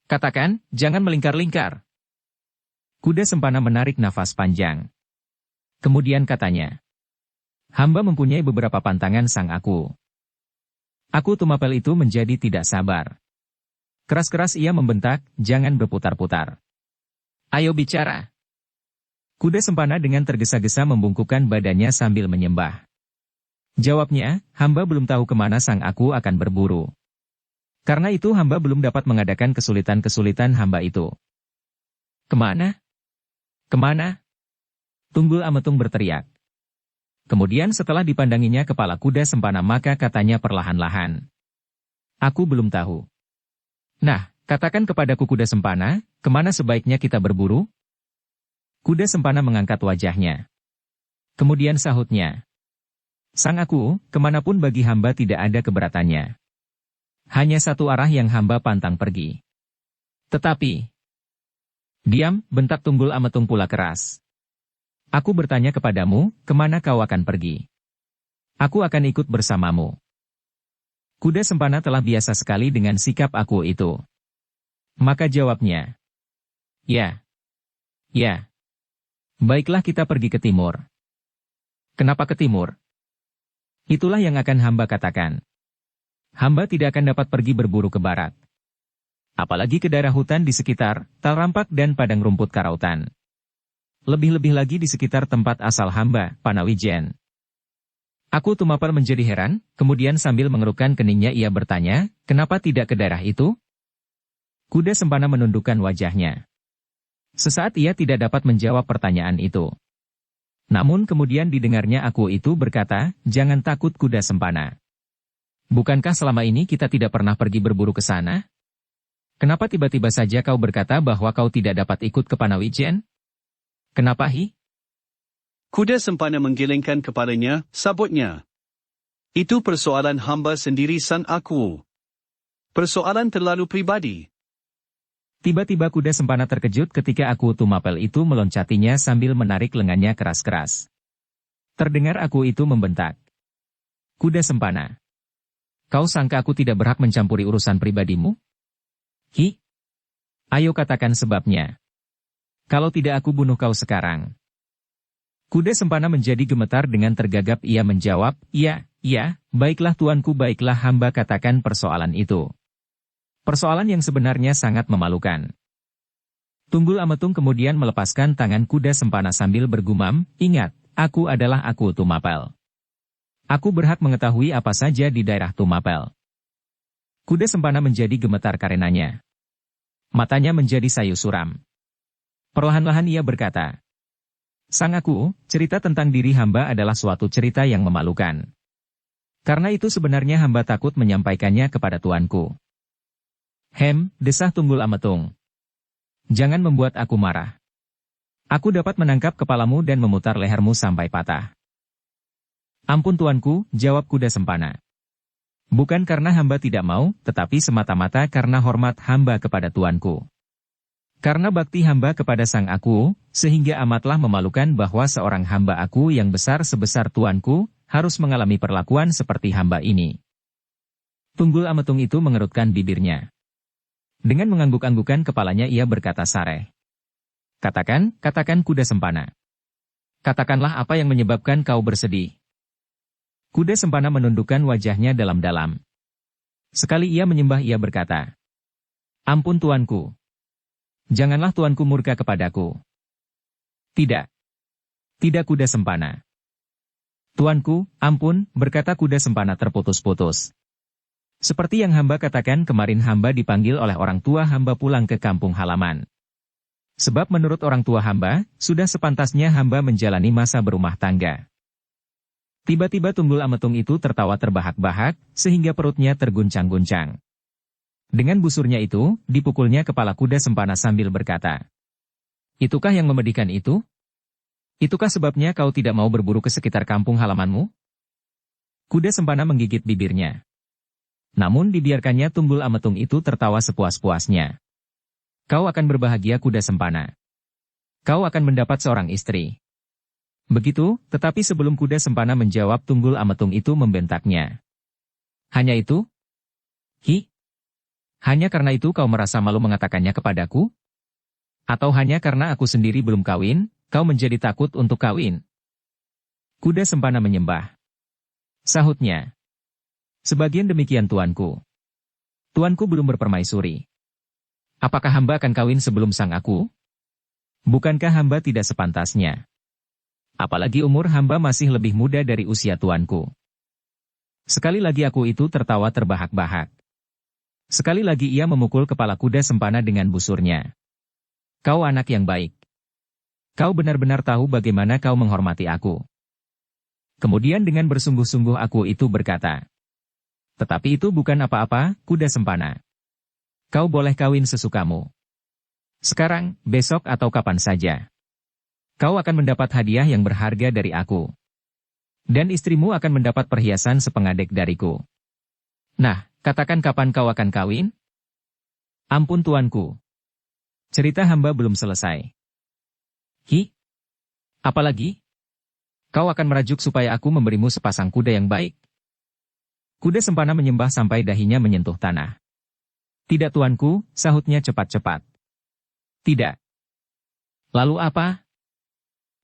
"Katakan, jangan melingkar-lingkar." Kuda sempana menarik nafas panjang. Kemudian katanya, "Hamba mempunyai beberapa pantangan sang aku." Aku Tumapel itu menjadi tidak sabar. Keras-keras ia membentak, "Jangan berputar-putar. Ayo bicara." Kuda sempana dengan tergesa-gesa membungkukkan badannya sambil menyembah. Jawabnya, "Hamba belum tahu kemana sang aku akan berburu. Karena itu hamba belum dapat mengadakan kesulitan-kesulitan hamba itu." "Kemana? Kemana?" Tunggul Ametung berteriak. Kemudian setelah dipandanginya kepala kuda sempana maka katanya perlahan-lahan, "Aku belum tahu." "Nah, katakan kepadaku kuda sempana, kemana sebaiknya kita berburu?" Kuda sempana mengangkat wajahnya. Kemudian sahutnya, "Sang aku, kemanapun bagi hamba tidak ada keberatannya. Hanya satu arah yang hamba pantang pergi. Tetapi..." "Diam," bentak Tunggul Ametung pula keras. "Aku bertanya kepadamu, kemana kau akan pergi? Aku akan ikut bersamamu." Kuda Sempana telah biasa sekali dengan sikap aku itu. Maka jawabnya, ya, ya. Baiklah kita pergi ke timur. Kenapa ke timur? Itulah yang akan hamba katakan. Hamba tidak akan dapat pergi berburu ke barat. Apalagi ke daerah hutan di sekitar Talrampak dan padang rumput karautan. Lebih-lebih lagi di sekitar tempat asal hamba, Panawijen. Aku Tumapel menjadi heran, kemudian sambil mengerutkan keningnya ia bertanya, kenapa tidak ke daerah itu? Kuda Sempana menundukkan wajahnya. Sesaat ia tidak dapat menjawab pertanyaan itu. Namun kemudian didengarnya aku itu berkata, jangan takut Kuda Sempana. Bukankah selama ini kita tidak pernah pergi berburu ke sana? Kenapa tiba-tiba saja kau berkata bahwa kau tidak dapat ikut ke Panawijen? Kenapa hi? Kuda Sempana menggelengkan kepalanya, sabutnya. Itu persoalan hamba sendiri san aku. Persoalan terlalu pribadi. Tiba-tiba Kuda Sempana terkejut ketika aku Tumapel itu meloncatinya sambil menarik lengannya keras-keras. Terdengar aku itu membentak. Kuda Sempana. Kau sangka aku tidak berhak mencampuri urusan pribadimu? Hi? Ayo katakan sebabnya. Kalau tidak aku bunuh kau sekarang. Kuda Sempana menjadi gemetar dengan tergagap ia menjawab, iya, baiklah tuanku baiklah hamba katakan persoalan itu. Persoalan yang sebenarnya sangat memalukan. Tunggul Ametung kemudian melepaskan tangan Kuda Sempana sambil bergumam, ingat, aku adalah aku Tumapel. Aku berhak mengetahui apa saja di daerah Tumapel. Kuda Sempana menjadi gemetar karenanya. Matanya menjadi sayu suram. Perlahan-lahan ia berkata, sang aku, cerita tentang diri hamba adalah suatu cerita yang memalukan. Karena itu sebenarnya hamba takut menyampaikannya kepada tuanku. Desah Tunggul Ametung. Jangan membuat aku marah. Aku dapat menangkap kepalamu dan memutar lehermu sampai patah. Ampun tuanku, jawab Kuda Sempana. Bukan karena hamba tidak mau, tetapi semata-mata karena hormat hamba kepada tuanku. Karena bakti hamba kepada sang aku, sehingga amatlah memalukan bahwa seorang hamba aku yang besar sebesar tuanku, harus mengalami perlakuan seperti hamba ini. Tunggul Ametung itu mengerutkan bibirnya. Dengan mengangguk-anggukan kepalanya ia berkata sareh. Katakan Kuda Sempana. Katakanlah apa yang menyebabkan kau bersedih. Kuda Sempana menundukkan wajahnya dalam-dalam. Sekali ia menyembah ia berkata. Ampun tuanku. Janganlah tuanku murka kepadaku. Tidak. Tidak Kuda Sempana. Tuanku, ampun, berkata Kuda Sempana terputus-putus. Seperti yang hamba katakan kemarin hamba dipanggil oleh orang tua hamba pulang ke kampung halaman. Sebab menurut orang tua hamba, sudah sepantasnya hamba menjalani masa berumah tangga. Tiba-tiba Tunggul Ametung itu tertawa terbahak-bahak, sehingga perutnya terguncang-guncang. Dengan busurnya itu, dipukulnya kepala Kuda Sempana sambil berkata, itukah yang memedihkan itu? Itukah sebabnya kau tidak mau berburu ke sekitar kampung halamanmu? Kuda Sempana menggigit bibirnya. Namun dibiarkannya Tunggul Ametung itu tertawa sepuas-puasnya. Kau akan berbahagia Kuda Sempana. Kau akan mendapat seorang istri. Begitu, tetapi sebelum Kuda Sempana menjawab Tunggul Ametung itu membentaknya. Hanya itu? Hanya karena itu kau merasa malu mengatakannya kepadaku? Atau hanya karena aku sendiri belum kawin, kau menjadi takut untuk kawin? Kuda Sempana menyembah. Sahutnya. Sebagian demikian tuanku. Tuanku belum berpermaisuri. Apakah hamba akan kawin sebelum sang aku? Bukankah hamba tidak sepantasnya? Apalagi umur hamba masih lebih muda dari usia tuanku. Sekali lagi aku itu tertawa terbahak-bahak. Sekali lagi ia memukul kepala Kuda Sempana dengan busurnya. Kau anak yang baik. Kau benar-benar tahu bagaimana kau menghormati aku. Kemudian dengan bersungguh-sungguh aku itu berkata. Tetapi itu bukan apa-apa, Kuda Sempana. Kau boleh kawin sesukamu. Sekarang, besok atau kapan saja. Kau akan mendapat hadiah yang berharga dari aku. Dan istrimu akan mendapat perhiasan sepengadek dariku. Nah, katakan kapan kau akan kawin? Ampun tuanku. Cerita hamba belum selesai. Apalagi? Kau akan merajuk supaya aku memberimu sepasang kuda yang baik. Kuda Sempana menyembah sampai dahinya menyentuh tanah. Tidak tuanku, sahutnya cepat-cepat. Tidak. Lalu apa?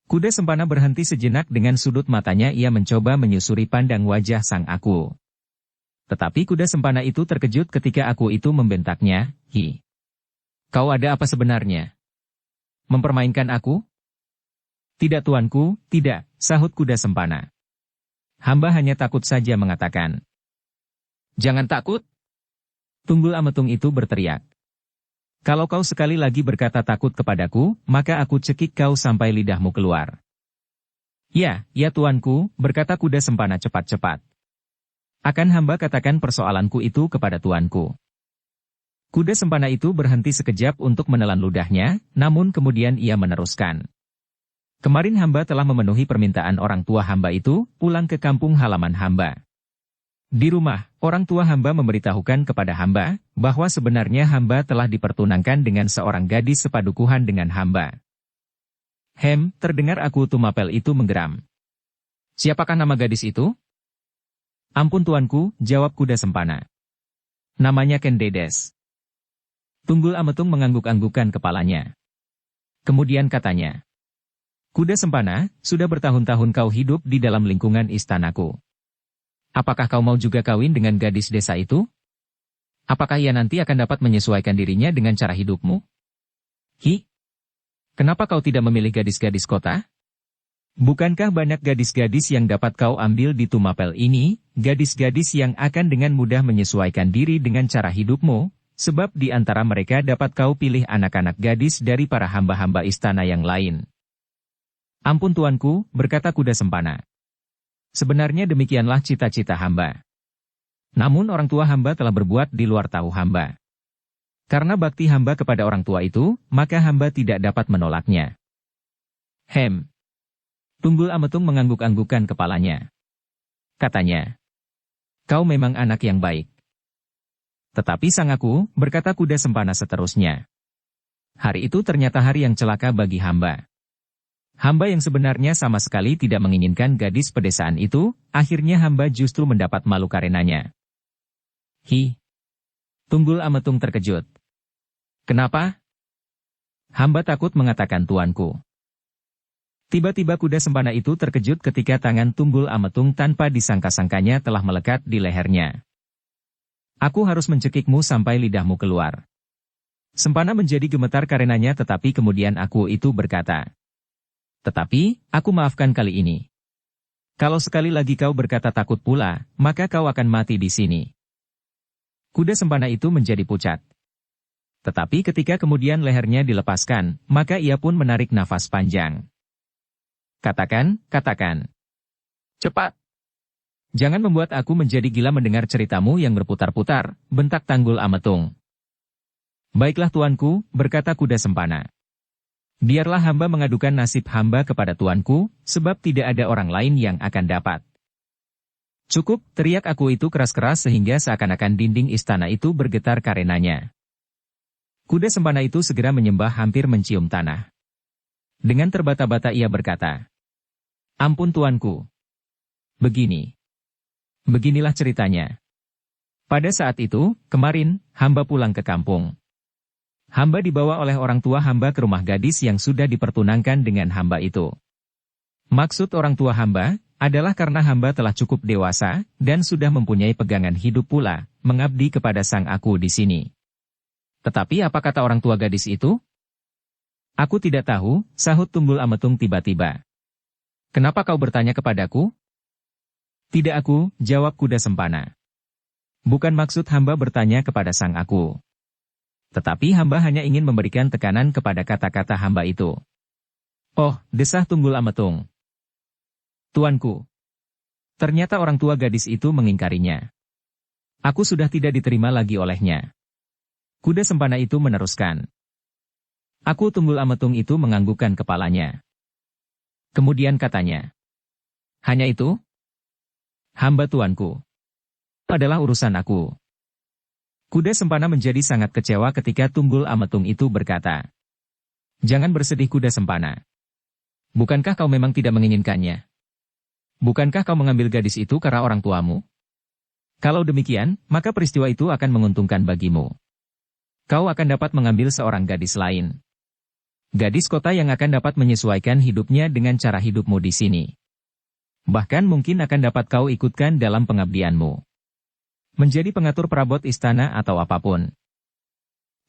Kuda Sempana berhenti sejenak dengan sudut matanya ia mencoba menyusuri pandang wajah sang aku. Tetapi kuda Sempana itu terkejut ketika aku itu membentaknya, "Hi. Kau ada apa sebenarnya? Mempermainkan aku?" "Tidak tuanku, tidak," sahut kuda Sempana. "Hamba hanya takut saja mengatakan." "Jangan takut!" Tunggul Ametung itu berteriak. "Kalau kau sekali lagi berkata takut kepadaku, maka aku cekik kau sampai lidahmu keluar." "Ya, ya tuanku," berkata kuda Sempana cepat-cepat. "Akan hamba katakan persoalanku itu kepada tuanku." Kuda Sempana itu berhenti sekejap untuk menelan ludahnya, namun kemudian ia meneruskan. "Kemarin hamba telah memenuhi permintaan orang tua hamba itu, pulang ke kampung halaman hamba. Di rumah, orang tua hamba memberitahukan kepada hamba, bahwa sebenarnya hamba telah dipertunangkan dengan seorang gadis sepadukuhan dengan hamba." Terdengar aku Tumapel itu menggeram. "Siapakah nama gadis itu?" "Ampun tuanku," jawab kuda Sempana. "Namanya Ken Dedes." Tunggul Ametung mengangguk-anggukan kepalanya. Kemudian katanya, "Kuda Sempana, sudah bertahun-tahun kau hidup di dalam lingkungan istanaku. Apakah kau mau juga kawin dengan gadis desa itu? Apakah ia nanti akan dapat menyesuaikan dirinya dengan cara hidupmu? Kenapa kau tidak memilih gadis-gadis kota? Bukankah banyak gadis-gadis yang dapat kau ambil di Tumapel ini, gadis-gadis yang akan dengan mudah menyesuaikan diri dengan cara hidupmu, sebab di antara mereka dapat kau pilih anak-anak gadis dari para hamba-hamba istana yang lain." "Ampun tuanku," berkata kuda Sempana. "Sebenarnya demikianlah cita-cita hamba. Namun orang tua hamba telah berbuat di luar tahu hamba. Karena bakti hamba kepada orang tua itu, maka hamba tidak dapat menolaknya." Tunggul Ametung mengangguk-anggukan kepalanya. Katanya, "Kau memang anak yang baik." "Tetapi sang aku," berkata kuda Sempana seterusnya. "Hari itu ternyata hari yang celaka bagi hamba. Hamba yang sebenarnya sama sekali tidak menginginkan gadis pedesaan itu, akhirnya hamba justru mendapat malu karenanya." Tunggul Ametung terkejut. "Kenapa?" "Hamba takut mengatakan tuanku." Tiba-tiba kuda Sempana itu terkejut ketika tangan Tunggul Ametung tanpa disangka-sangkanya telah melekat di lehernya. "Aku harus mencekikmu sampai lidahmu keluar." Sempana menjadi gemetar karenanya tetapi kemudian aku itu berkata, "Tetapi, aku maafkan kali ini. Kalau sekali lagi kau berkata takut pula, maka kau akan mati di sini." Kuda Sempana itu menjadi pucat. Tetapi ketika kemudian lehernya dilepaskan, maka ia pun menarik nafas panjang. "Katakan, katakan. Cepat. Jangan membuat aku menjadi gila mendengar ceritamu yang berputar-putar," bentak Tunggul Ametung. "Baiklah tuanku," berkata kuda Sempana. "Biarlah hamba mengadukan nasib hamba kepada tuanku, sebab tidak ada orang lain yang akan dapat." "Cukup," teriak aku itu keras-keras sehingga seakan-akan dinding istana itu bergetar karenanya. Kuda Sempana itu segera menyembah hampir mencium tanah. Dengan terbata-bata ia berkata, "Ampun tuanku. Beginilah ceritanya. Pada saat itu, kemarin, hamba pulang ke kampung. Hamba dibawa oleh orang tua hamba ke rumah gadis yang sudah dipertunangkan dengan hamba itu. Maksud orang tua hamba, adalah karena hamba telah cukup dewasa, dan sudah mempunyai pegangan hidup pula, mengabdi kepada sang aku di sini. Tetapi apa kata orang tua gadis itu?" "Aku tidak tahu," sahut Tunggul Ametung tiba-tiba. "Kenapa kau bertanya kepadaku?" "Tidak aku," jawab kuda Sempana. "Bukan maksud hamba bertanya kepada sang aku. Tetapi hamba hanya ingin memberikan tekanan kepada kata-kata hamba itu." "Oh," desah Tunggul Ametung. "Tuanku. Ternyata orang tua gadis itu mengingkarinya. Aku sudah tidak diterima lagi olehnya." Kuda Sempana itu meneruskan. Aku Tunggul Ametung itu menganggukkan kepalanya. Kemudian katanya, "Hanya itu? Hamba tuanku. Adalah urusan aku." Kuda Sempana menjadi sangat kecewa ketika Tunggul Ametung itu berkata, "Jangan bersedih kuda Sempana. Bukankah kau memang tidak menginginkannya? Bukankah kau mengambil gadis itu karena orang tuamu? Kalau demikian, maka peristiwa itu akan menguntungkan bagimu. Kau akan dapat mengambil seorang gadis lain. Gadis kota yang akan dapat menyesuaikan hidupnya dengan cara hidupmu di sini. Bahkan mungkin akan dapat kau ikutkan dalam pengabdianmu. Menjadi pengatur perabot istana atau apapun.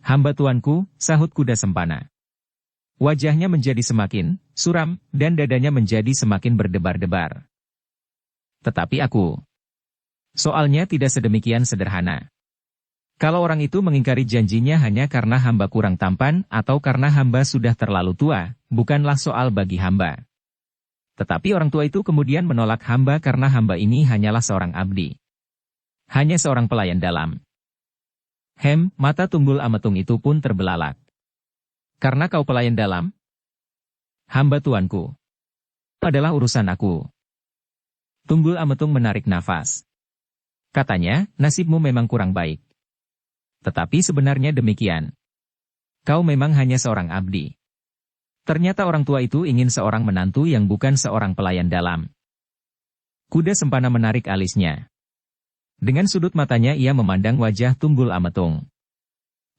Hamba tuanku, sahut kuda sempana. Wajahnya menjadi semakin suram, dan dadanya menjadi semakin berdebar-debar. Tetapi aku. Soalnya tidak sedemikian sederhana. Kalau orang itu mengingkari janjinya hanya karena hamba kurang tampan atau karena hamba sudah terlalu tua, bukanlah soal bagi hamba. Tetapi orang tua itu kemudian menolak hamba karena hamba ini hanyalah seorang abdi. Hanya seorang pelayan dalam. Mata Tunggul Ametung itu pun terbelalak. Karena kau pelayan dalam? Hamba tuanku. Adalah urusan aku. Tunggul Ametung menarik nafas. Katanya, nasibmu memang kurang baik. Tetapi sebenarnya demikian. Kau memang hanya seorang abdi. Ternyata orang tua itu ingin seorang menantu yang bukan seorang pelayan dalam. Kuda Sempana menarik alisnya. Dengan sudut matanya ia memandang wajah Tunggul Ametung.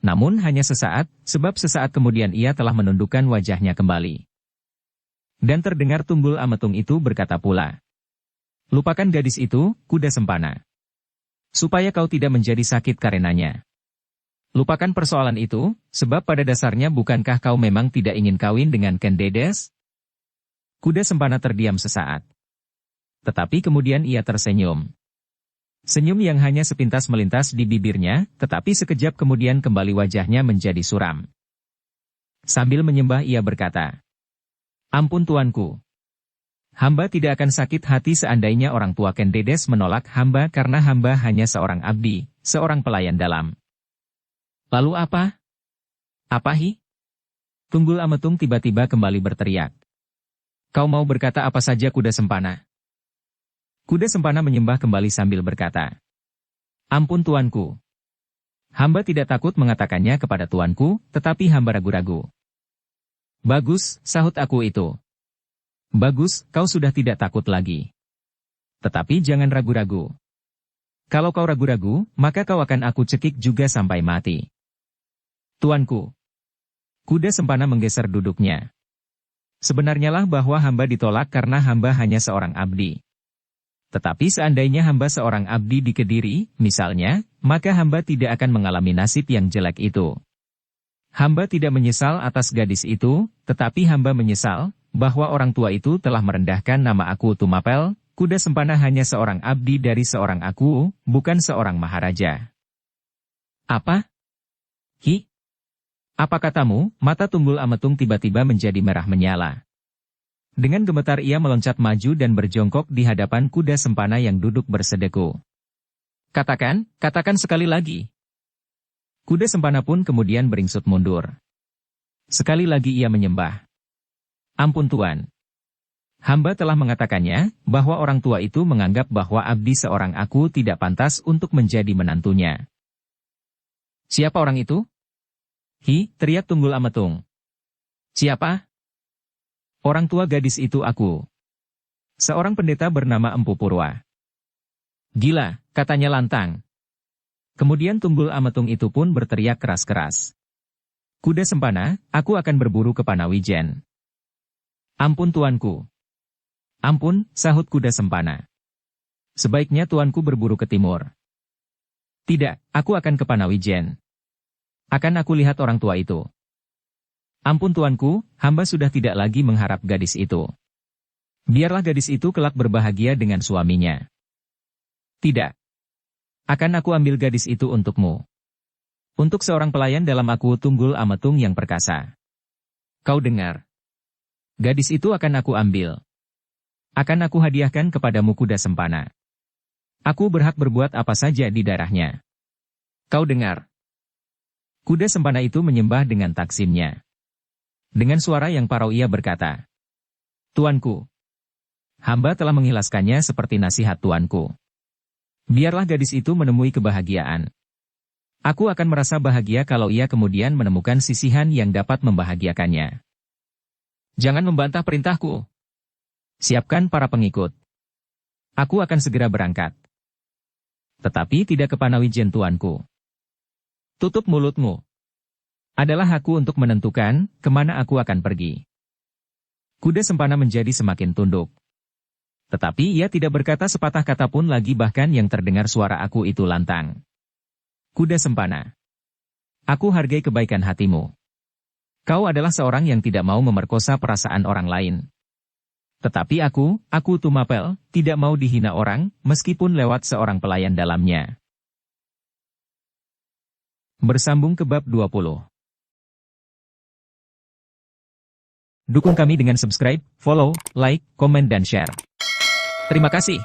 Namun hanya sesaat, sebab sesaat kemudian ia telah menundukkan wajahnya kembali. Dan terdengar Tunggul Ametung itu berkata pula. Lupakan gadis itu, Kuda Sempana. Supaya kau tidak menjadi sakit karenanya. Lupakan persoalan itu, sebab pada dasarnya bukankah kau memang tidak ingin kawin dengan Ken Dedes? Kuda Sempana terdiam sesaat. Tetapi kemudian ia tersenyum. Senyum yang hanya sepintas melintas di bibirnya, tetapi sekejap kemudian kembali wajahnya menjadi suram. Sambil menyembah ia berkata, Ampun tuanku. Hamba tidak akan sakit hati seandainya orang tua Ken Dedes menolak hamba karena hamba hanya seorang abdi, seorang pelayan dalam. Lalu apa? Apa hi? Tunggul Ametung tiba-tiba kembali berteriak. Kau mau berkata apa saja Kuda Sempana? Kuda Sempana menyembah kembali sambil berkata, Ampun tuanku. Hamba tidak takut mengatakannya kepada tuanku, tetapi hamba ragu-ragu. Bagus, sahut aku itu. Bagus, kau sudah tidak takut lagi. Tetapi jangan ragu-ragu. Kalau kau ragu-ragu, maka kau akan aku cekik juga sampai mati. Tuanku. Kuda Sempana menggeser duduknya. Sebenarnya lah bahwa hamba ditolak karena hamba hanya seorang abdi. Tetapi seandainya hamba seorang abdi di Kediri, misalnya, maka hamba tidak akan mengalami nasib yang jelek itu. Hamba tidak menyesal atas gadis itu, tetapi hamba menyesal bahwa orang tua itu telah merendahkan nama aku Tumapel. Kuda Sempana hanya seorang abdi dari seorang aku, bukan seorang maharaja. Apa? Hi? Apa katamu? Mata Tunggul Ametung tiba-tiba menjadi merah menyala. Dengan gemetar ia meloncat maju dan berjongkok di hadapan Kuda Sempana yang duduk bersedeku. Katakan sekali lagi. Kuda Sempana pun kemudian beringsut mundur. Sekali lagi ia menyembah. Ampun tuan. Hamba telah mengatakannya, bahwa orang tua itu menganggap bahwa abdi seorang aku tidak pantas untuk menjadi menantunya. Siapa orang itu? Hi, teriak Tunggul Ametung. Siapa? Orang tua gadis itu aku. Seorang pendeta bernama Empu Purwa. Gila, katanya lantang. Kemudian Tunggul Ametung itu pun berteriak keras-keras. Kuda Sempana, aku akan berburu ke Panawijen. Ampun tuanku. Ampun, sahut Kuda Sempana. Sebaiknya tuanku berburu ke timur. Tidak, aku akan ke Panawijen. Akan aku lihat orang tua itu. Ampun tuanku, hamba sudah tidak lagi mengharap gadis itu. Biarlah gadis itu kelak berbahagia dengan suaminya. Tidak. Akan aku ambil gadis itu untukmu. Untuk seorang pelayan dalam aku Tunggul Ametung yang perkasa. Kau dengar. Gadis itu akan aku ambil. Akan aku hadiahkan kepadamu Kuda Sempana. Aku berhak berbuat apa saja di darahnya. Kau dengar. Kuda Sempana itu menyembah dengan taksimnya. Dengan suara yang parau ia berkata, Tuanku. Hamba telah mengikhlaskannya seperti nasihat tuanku. Biarlah gadis itu menemui kebahagiaan. Aku akan merasa bahagia kalau ia kemudian menemukan sisihan yang dapat membahagiakannya. Jangan membantah perintahku. Siapkan para pengikut. Aku akan segera berangkat. Tetapi tidak Kepanawijen tuanku. Tutup mulutmu. Adalah aku untuk menentukan kemana aku akan pergi. Kuda Sempana menjadi semakin tunduk. Tetapi ia tidak berkata sepatah kata pun lagi, bahkan yang terdengar suara aku itu lantang. Kuda Sempana. Aku hargai kebaikan hatimu. Kau adalah seorang yang tidak mau memerkosa perasaan orang lain. Tetapi aku Tumapel, tidak mau dihina orang, meskipun lewat seorang pelayan dalamnya. Bersambung ke bab 20. Dukung kami dengan subscribe, follow, like, komen dan share. Terima kasih.